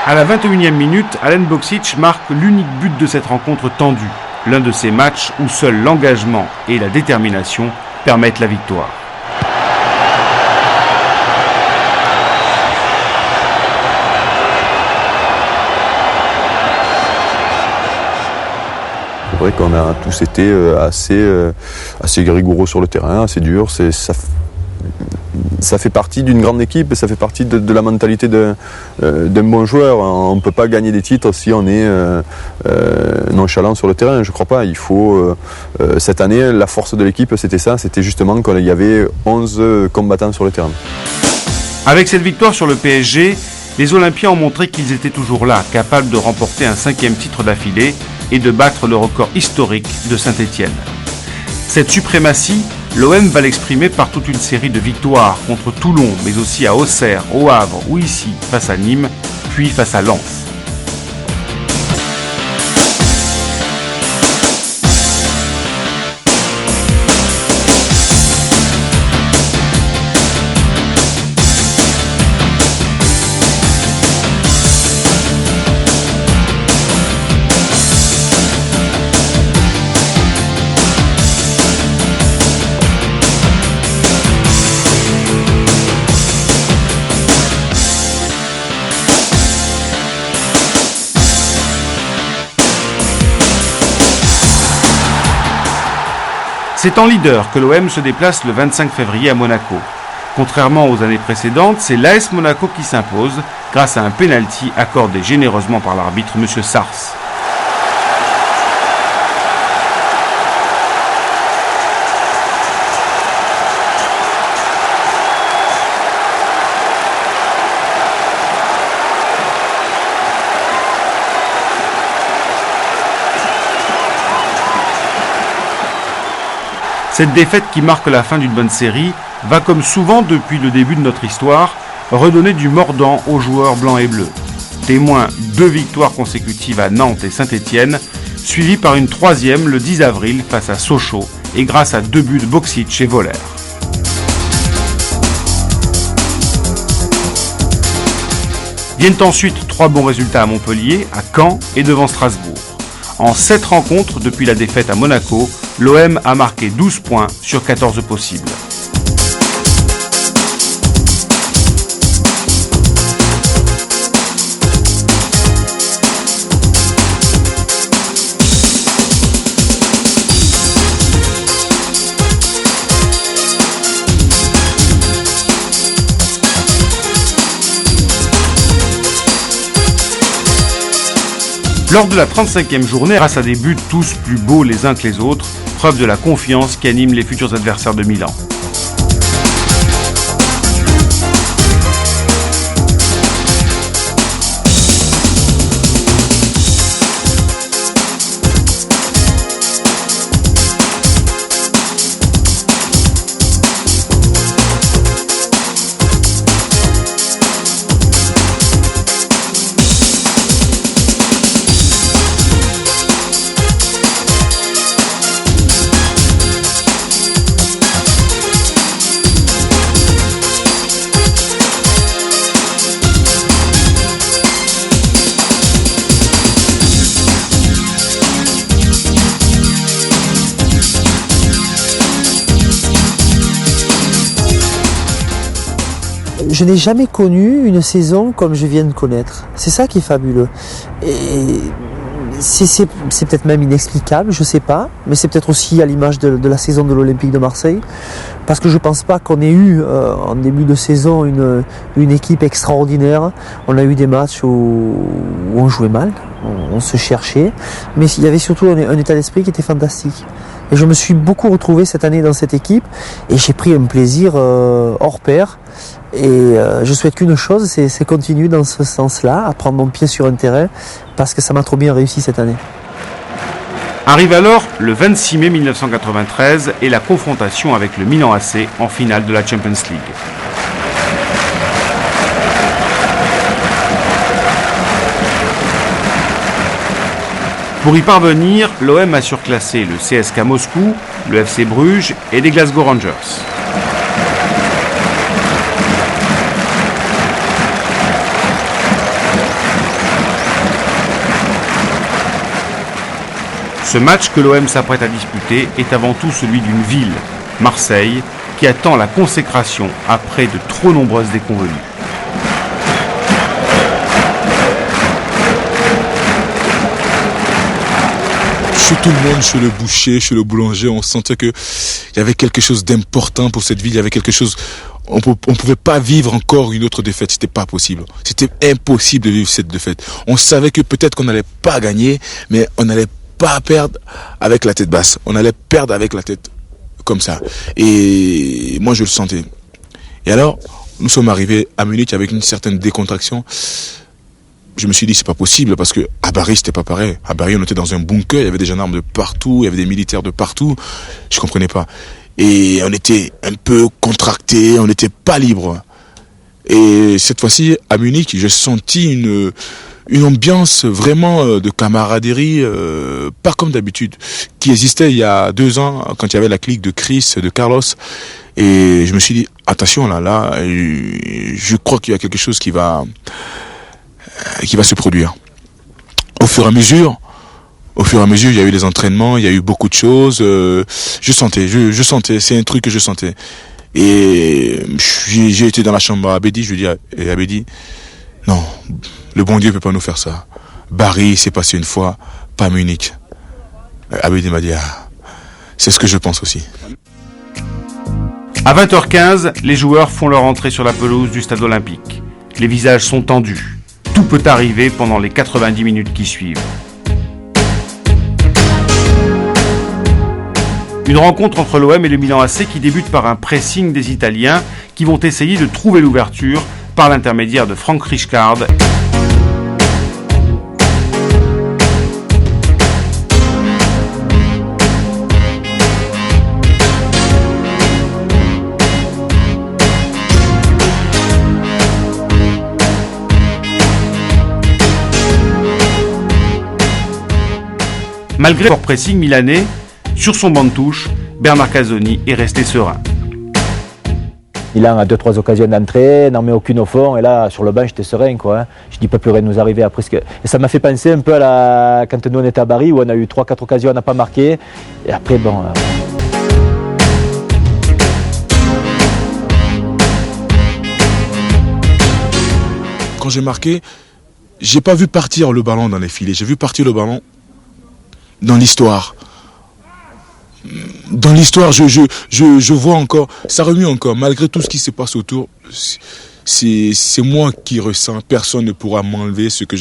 Speaker 1: À la 21e minute, Alen Boksic marque l'unique but de cette rencontre tendue, l'un de ces matchs où seul l'engagement et la détermination permettent la victoire.
Speaker 6: C'est vrai qu'on a tous été assez rigoureux sur le terrain, assez dur. Ça fait partie d'une grande équipe et ça fait partie de la mentalité d'un bon joueur. On ne peut pas gagner des titres si on est nonchalant sur le terrain, je ne crois pas. Il faut, cette année, la force de l'équipe, c'était ça, c'était justement qu'il y avait 11 combattants sur le terrain.
Speaker 1: Avec cette victoire sur le PSG, les Olympiens ont montré qu'ils étaient toujours là, capables de remporter un 5e titre d'affilée et de battre le record historique de Saint-Étienne. Cette suprématie, l'OM va l'exprimer par toute une série de victoires contre Toulon, mais aussi à Auxerre, au Havre ou ici face à Nîmes, puis face à Lens. C'est en leader que l'OM se déplace le 25 février à Monaco. Contrairement aux années précédentes, c'est l'AS Monaco qui s'impose grâce à un pénalty accordé généreusement par l'arbitre M. Sars. Cette défaite qui marque la fin d'une bonne série va, comme souvent depuis le début de notre histoire, redonner du mordant aux joueurs blancs et bleus. Témoin 2 victoires consécutives à Nantes et Saint-Étienne, suivies par une 3e le 10 avril face à Sochaux et grâce à 2 buts de Boksic et Voller. Viennent ensuite 3 bons résultats à Montpellier, à Caen et devant Strasbourg. En 7 rencontres depuis la défaite à Monaco, l'OM a marqué 12 points sur 14 possibles. Lors de la 35e journée, grâce à des buts tous plus beaux les uns que les autres, preuve de la confiance qui anime les futurs adversaires de Milan.
Speaker 7: je n'ai jamais connu une saison comme je viens de connaître. C'est ça qui est fabuleux. Et c'est peut-être même inexplicable, je sais pas, mais c'est peut-être aussi à l'image de la saison de l'Olympique de Marseille, parce que je pense pas qu'on ait eu en début de saison une équipe extraordinaire. On a eu des matchs où on jouait mal, on se cherchait, mais il y avait surtout un état d'esprit qui était fantastique. Et je me suis beaucoup retrouvé cette année dans cette équipe et j'ai pris un plaisir hors pair. Et je souhaite qu'une chose, c'est continuer dans ce sens-là, à prendre mon pied sur un terrain, parce que ça m'a trop bien réussi cette année.
Speaker 1: Arrive alors le 26 mai 1993 et la confrontation avec le Milan AC en finale de la Champions League. Pour y parvenir, l'OM a surclassé le CSKA Moscou, le FC Bruges et les Glasgow Rangers. Ce match que l'OM s'apprête à disputer est avant tout celui d'une ville, Marseille, qui attend la consécration après de trop nombreuses déconvenues.
Speaker 8: Chez tout le monde, chez le boucher, chez le boulanger, on sentait qu'il y avait quelque chose d'important pour cette ville, il y avait quelque chose... On pouvait pas vivre encore une autre défaite, c'était pas possible. C'était impossible de vivre cette défaite. On savait que peut-être qu'on n'allait pas gagner, mais on n'allait pas perdre avec la tête basse. On allait perdre avec la tête comme ça. Et moi, je le sentais. Et alors, nous sommes arrivés à Munich avec une certaine décontraction. Je me suis dit, c'est pas possible, parce que à Paris, c'était pas pareil. À Paris, on était dans un bunker, il y avait des gendarmes de partout, il y avait des militaires de partout. Je comprenais pas. Et on était un peu contractés, on n'était pas libre. Et cette fois-ci, à Munich, j'ai senti une ambiance vraiment de camaraderie, pas comme d'habitude, qui existait il y a 2 ans, quand il y avait la clique de Chris, de Carlos. Et je me suis dit, attention là, je crois qu'il y a quelque chose qui va se produire. Au fur et à mesure, il y a eu les entraînements, il y a eu beaucoup de choses. Je sentais, c'est un truc que je sentais. Et j'ai été dans la chambre à Abedi, je lui dis à Abedi, non, le bon Dieu peut pas nous faire ça. Paris, c'est passé une fois, pas Munich. Abedi m'a dit, c'est ce que je pense aussi.
Speaker 1: À 20h15, les joueurs font leur entrée sur la pelouse du stade olympique. Les visages sont tendus. Tout peut arriver pendant les 90 minutes qui suivent. Une rencontre entre l'OM et le Milan AC qui débute par un pressing des Italiens qui vont essayer de trouver l'ouverture par l'intermédiaire de Frank Rijkaard. Malgré leur pressing milanais, sur son banc de touche, Bernard Casoni est resté serein.
Speaker 10: Milan a 2-3 occasions d'entrée, n'en met aucune au fond, et là sur le banc j'étais serein quoi. Hein. Je dis pas plus rien de nous arriver après ce que... Et ça m'a fait penser un peu à quand nous on était à Paris où on a eu 3-4 occasions, on n'a pas marqué, et après bon...
Speaker 8: Quand j'ai marqué, j'ai pas vu partir le ballon dans les filets, j'ai vu partir le ballon dans l'histoire. Dans l'histoire, je vois encore, ça remue encore, malgré tout ce qui se passe autour, c'est moi qui ressens, personne ne pourra m'enlever ce que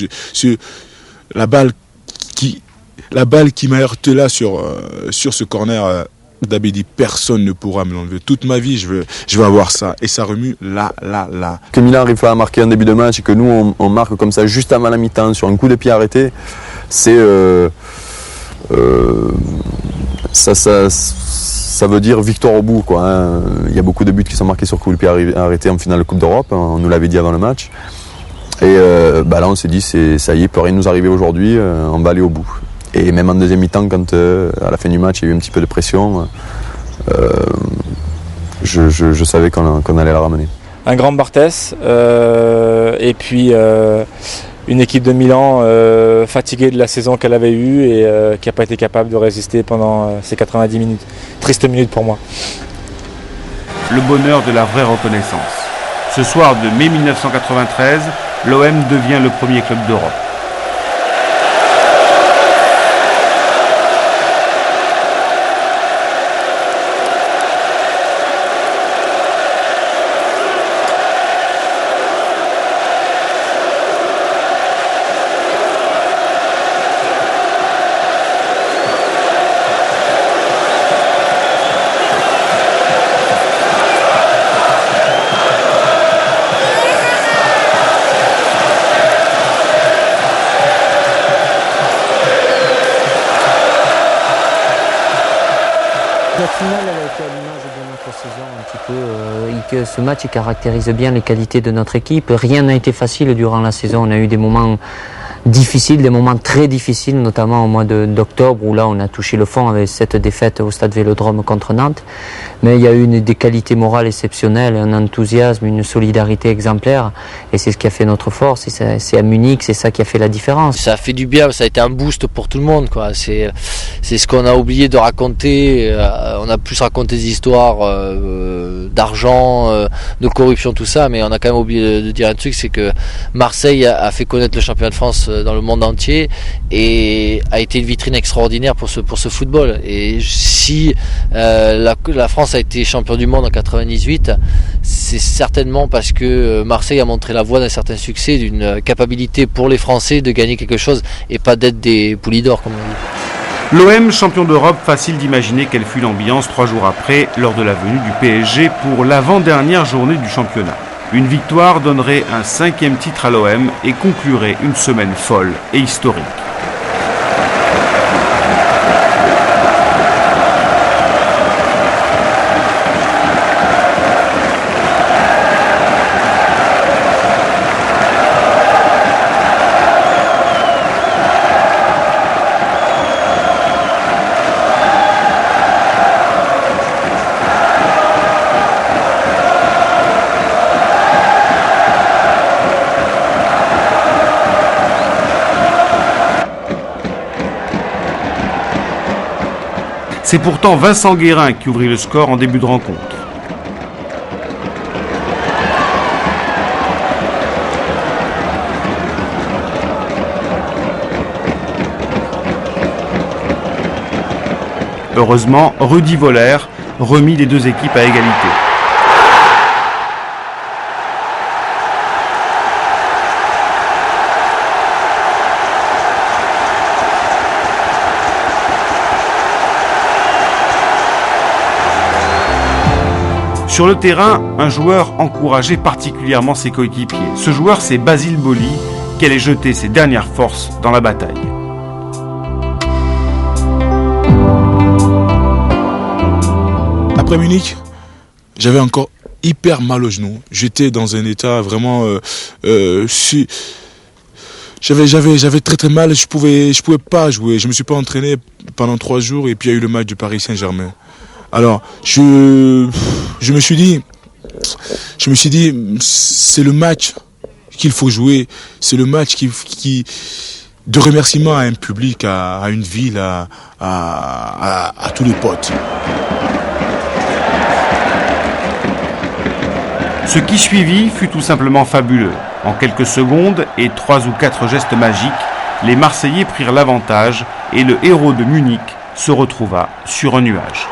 Speaker 8: la balle qui m'a heurté là sur ce corner d'Abedi, personne ne pourra me l'enlever. Toute ma vie, je vais avoir ça, et ça remue là.
Speaker 6: Que Milan arrive à marquer en début de match et que nous on marque comme ça juste avant la mi-temps sur un coup de pied arrêté, c'est ça veut dire victoire au bout quoi. Hein. Il y a beaucoup de buts qui sont marqués sur coup de pied arrêté en finale de Coupe d'Europe, on nous l'avait dit avant le match. Et là on s'est dit ça y est, peut rien nous arriver aujourd'hui, on va aller au bout. Et même en deuxième mi-temps, quand à la fin du match il y a eu un petit peu de pression, je savais qu'on allait la ramener.
Speaker 17: Un grand Barthès et puis une équipe de Milan fatiguée de la saison qu'elle avait eue et qui n'a pas été capable de résister pendant ces 90 minutes. Triste minute pour moi.
Speaker 1: Le bonheur de la vraie reconnaissance. Ce soir de mai 1993, l'OM devient le premier club d'Europe.
Speaker 13: La finale, elle a été à l'image de notre saison un petit peu. Ce match il caractérise bien les qualités de notre équipe. Rien n'a été facile durant la saison. On a eu des moments difficiles, des moments très difficiles, notamment au mois d'octobre où là on a touché le fond avec cette défaite au stade Vélodrome contre Nantes. Mais il y a eu des qualités morales exceptionnelles, un enthousiasme, une solidarité exemplaire et c'est ce qui a fait notre force. C'est à Munich, c'est ça qui a fait la différence.
Speaker 15: Ça a fait du bien, ça a été un boost pour tout le monde, quoi. C'est ce qu'on a oublié de raconter. On a plus raconté des histoires d'argent, de corruption, tout ça, mais on a quand même oublié de dire un truc, c'est que Marseille a fait connaître le championnat de France dans le monde entier et a été une vitrine extraordinaire pour ce football. Et si la France a été champion du monde en 98, c'est certainement parce que Marseille a montré la voie d'un certain succès, d'une capacité pour les Français de gagner quelque chose et pas d'être des poulies d'or comme on dit.
Speaker 1: L'OM champion d'Europe, facile d'imaginer quelle fut l'ambiance 3 jours après lors de la venue du PSG pour l'avant-dernière journée du championnat. Une victoire donnerait un 5e titre à l'OM et conclurait une semaine folle et historique. C'est pourtant Vincent Guérin qui ouvrit le score en début de rencontre. Heureusement, Rudy Voller remit les deux équipes à égalité. Sur le terrain, un joueur encourageait particulièrement ses coéquipiers. Ce joueur, c'est Basile Boli, qui allait jeter ses dernières forces dans la bataille.
Speaker 8: Après Munich, j'avais encore hyper mal au genou. J'étais dans un état vraiment... J'avais très mal, je pouvais pas jouer. Je me suis pas entraîné pendant 3 jours et puis il y a eu le match du Paris Saint-Germain. Alors, je me suis dit, c'est le match qu'il faut jouer, c'est le match de remerciement à un public, à une ville, à tous les potes.
Speaker 1: Ce qui suivit fut tout simplement fabuleux. En quelques secondes et 3 ou 4 gestes magiques, les Marseillais prirent l'avantage et le héros de Munich se retrouva sur un nuage.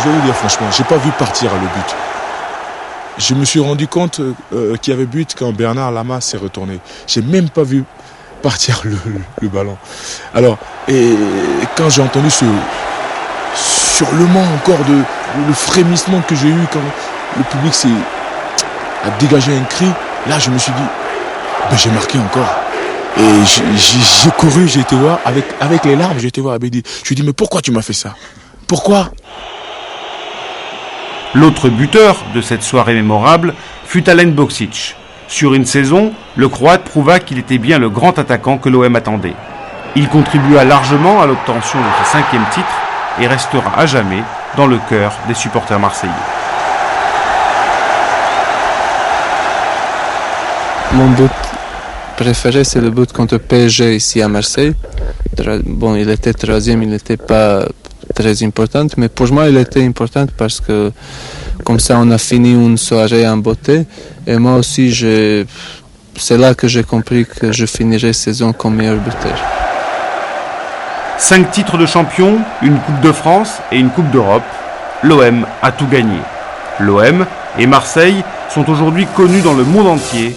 Speaker 8: Je vais vous dire franchement, j'ai pas vu partir le but. Je me suis rendu compte qu'il y avait but quand Bernard Lama s'est retourné. J'ai même pas vu partir le ballon. Alors, et quand j'ai entendu ce hurlement encore le frémissement que j'ai eu quand le public a dégagé un cri, là je me suis dit, ben, j'ai marqué encore. Et j'ai couru, j'ai été voir, avec les larmes, j'ai été voir Abedi. Je lui ai dit, mais pourquoi tu m'as fait ça? Pourquoi?
Speaker 1: L'autre buteur de cette soirée mémorable fut Alen Boksic. Sur une saison, le Croate prouva qu'il était bien le grand attaquant que l'OM attendait. Il contribua largement à l'obtention de ce 5e titre et restera à jamais dans le cœur des supporters marseillais.
Speaker 12: Mon doute préféré, c'est le but contre PSG ici à Marseille. Bon, il était troisième, il n'était pas très important, mais pour moi, il était important parce que comme ça, on a fini une soirée en beauté. Et moi aussi, c'est là que j'ai compris que je finirais saison comme meilleur buteur.
Speaker 1: 5 titres de champion, une Coupe de France et une Coupe d'Europe. L'OM a tout gagné. L'OM et Marseille sont aujourd'hui connus dans le monde entier.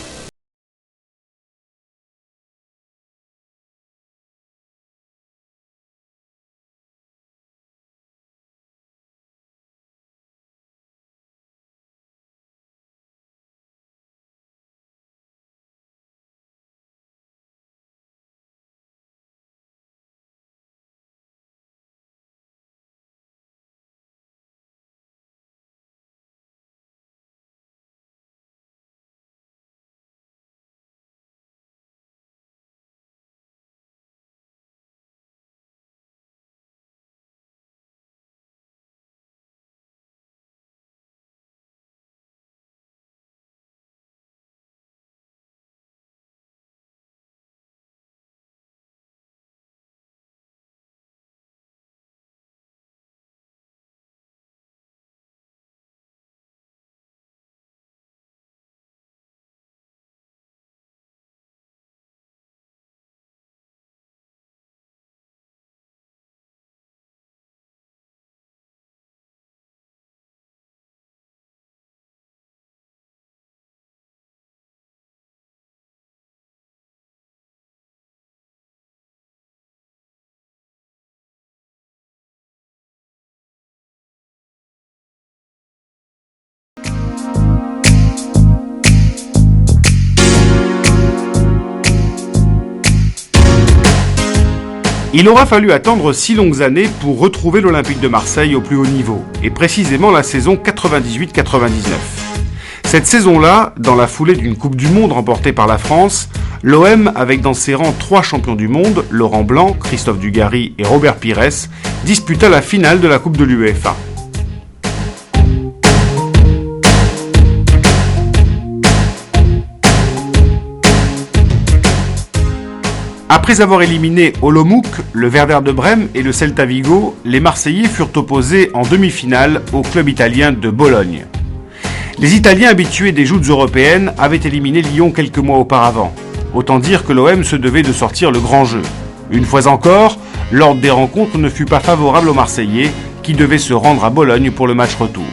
Speaker 1: Il aura fallu attendre 6 longues années pour retrouver l'Olympique de Marseille au plus haut niveau, et précisément la saison 98-99. Cette saison-là, dans la foulée d'une Coupe du Monde remportée par la France, l'OM, avec dans ses rangs 3 champions du monde, Laurent Blanc, Christophe Dugarry et Robert Pires, disputa la finale de la Coupe de l'UEFA. Après avoir éliminé Olomouc, le Werder de Brême et le Celta Vigo, les Marseillais furent opposés en demi-finale au club italien de Bologne. Les Italiens habitués des joutes européennes avaient éliminé Lyon quelques mois auparavant. Autant dire que l'OM se devait de sortir le grand jeu. Une fois encore, l'ordre des rencontres ne fut pas favorable aux Marseillais, qui devaient se rendre à Bologne pour le match retour.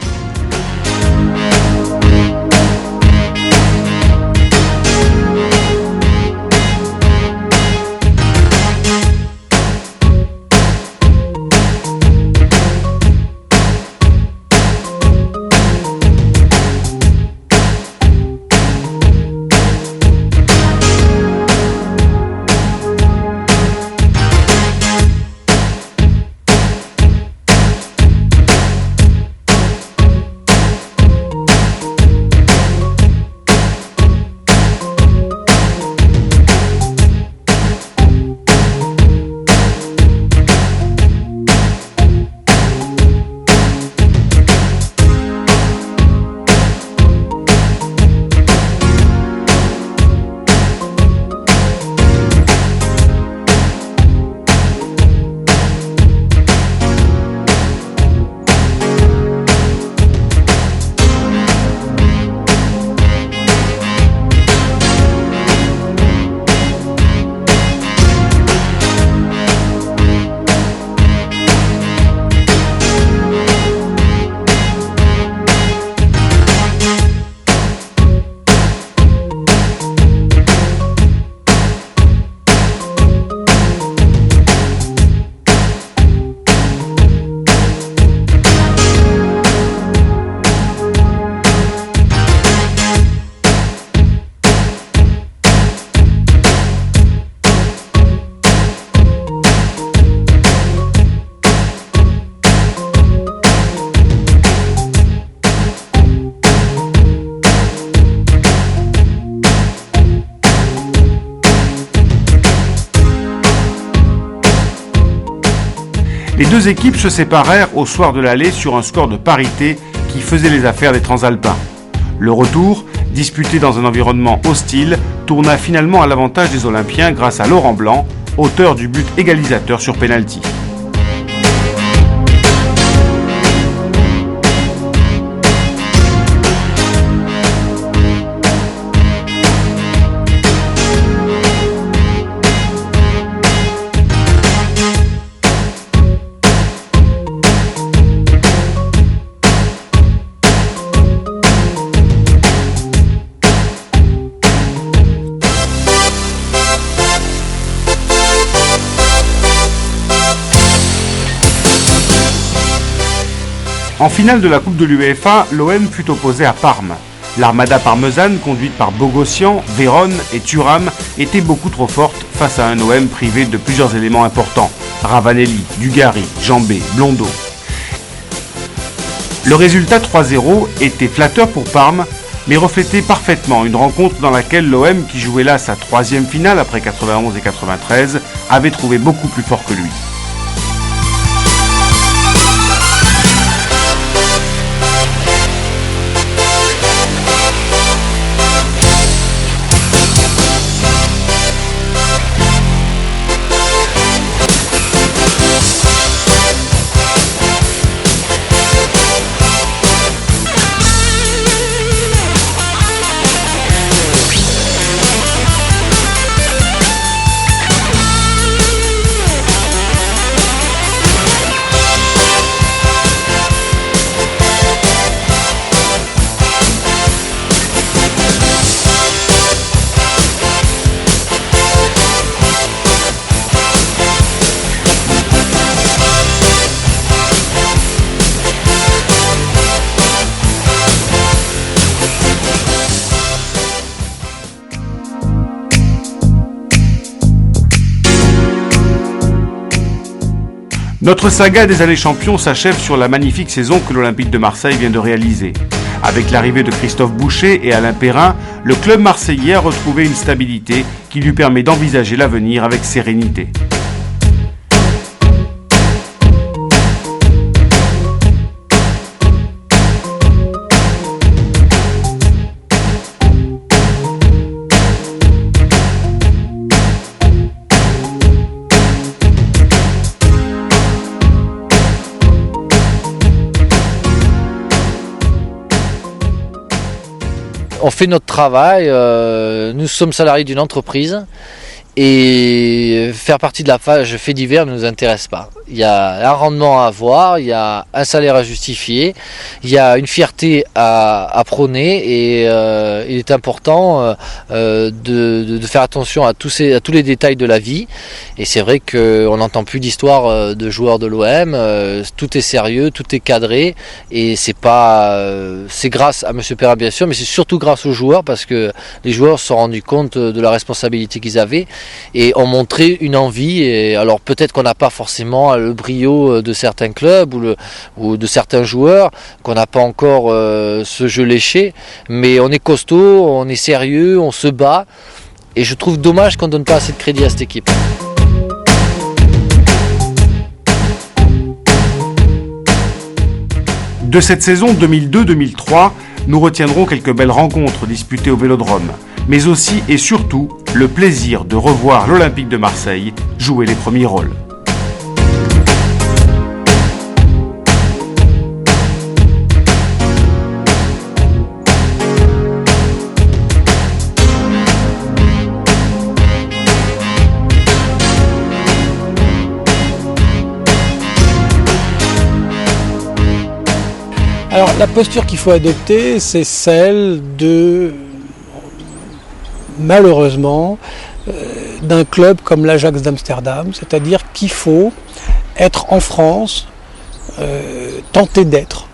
Speaker 1: Les deux équipes se séparèrent au soir de l'aller sur un score de parité qui faisait les affaires des Transalpins. Le retour, disputé dans un environnement hostile, tourna finalement à l'avantage des Olympiens grâce à Laurent Blanc, auteur du but égalisateur sur pénalty. En finale de la Coupe de l'UEFA, l'OM fut opposé à Parme. L'armada parmesane, conduite par Bogossian, Vérone et Thuram, était beaucoup trop forte face à un OM privé de plusieurs éléments importants. Ravanelli, Dugarry, Jambé, Blondeau. Le résultat 3-0 était flatteur pour Parme, mais reflétait parfaitement une rencontre dans laquelle l'OM, qui jouait là sa troisième finale après 91 et 93, avait trouvé beaucoup plus fort que lui. Notre saga des allées champions s'achève sur la magnifique saison que l'Olympique de Marseille vient de réaliser. Avec l'arrivée de Christophe Boucher et Alain Perrin, le club marseillais a retrouvé une stabilité qui lui permet d'envisager l'avenir avec sérénité.
Speaker 15: On fait notre travail, nous sommes salariés d'une entreprise et faire partie de la phase fait divers ne nous intéresse pas. Il y a un rendement à avoir, il y a un salaire à justifier, il y a une fierté à prôner et il est important de faire attention à tous les détails de la vie. Et c'est vrai qu'on n'entend plus d'histoire de joueurs de l'OM, tout est sérieux, tout est cadré et c'est grâce à M. Perrin bien sûr, mais c'est surtout grâce aux joueurs parce que les joueurs se sont rendus compte de la responsabilité qu'ils avaient et ont montré une envie. Et alors peut-être qu'on n'a pas forcément le brio de certains clubs ou de certains joueurs, qu'on n'a pas encore ce jeu léché, mais on est costaud, on est sérieux, on se bat et je trouve dommage qu'on ne donne pas assez de crédit à cette équipe.
Speaker 1: De cette saison 2002-2003, nous retiendrons quelques belles rencontres disputées au Vélodrome, mais aussi et surtout le plaisir de revoir l'Olympique de Marseille jouer les premiers rôles.
Speaker 5: Alors la posture qu'il faut adopter, c'est celle de, malheureusement, d'un club comme l'Ajax d'Amsterdam, c'est-à-dire qu'il faut être en France, tenter d'être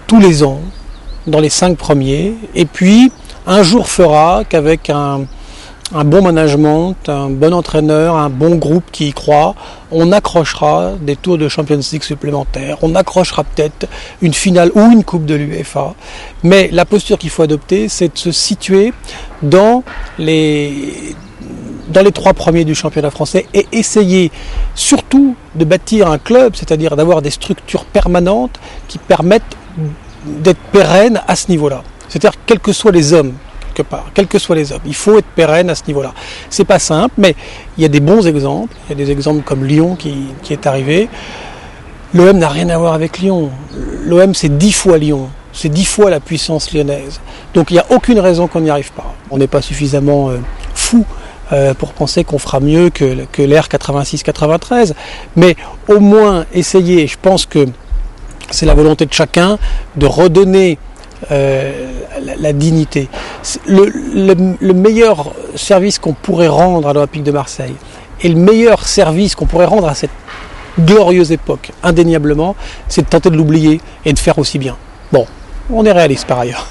Speaker 5: tous les ans dans les 5 premiers, et puis un jour fera qu'avec un bon management, un bon entraîneur, un bon groupe qui y croit, on accrochera des tours de Champions League supplémentaires, on accrochera peut-être une finale ou une coupe de l'UEFA. Mais la posture qu'il faut adopter, c'est de se situer dans les 3 premiers du championnat français et essayer surtout de bâtir un club, c'est-à-dire d'avoir des structures permanentes qui permettent d'être pérennes à ce niveau-là. C'est-à-dire quels que soient les hommes, quelque part, quels que soient les hommes. Il faut être pérenne à ce niveau-là. C'est pas simple, mais il y a des bons exemples. Il y a des exemples comme Lyon qui est arrivé. L'OM n'a rien à voir avec Lyon. L'OM, c'est 10 fois Lyon. C'est 10 fois la puissance lyonnaise. Donc il n'y a aucune raison qu'on n'y arrive pas. On n'est pas suffisamment fou pour penser qu'on fera mieux que l'ère 86-93. Mais au moins essayer, je pense que c'est la volonté de chacun de redonner la dignité. Le meilleur service qu'on pourrait rendre à l'Olympique de Marseille et le meilleur service qu'on pourrait rendre à cette glorieuse époque, indéniablement, c'est de tenter de l'oublier et de faire aussi bien. Bon, on est réaliste par ailleurs.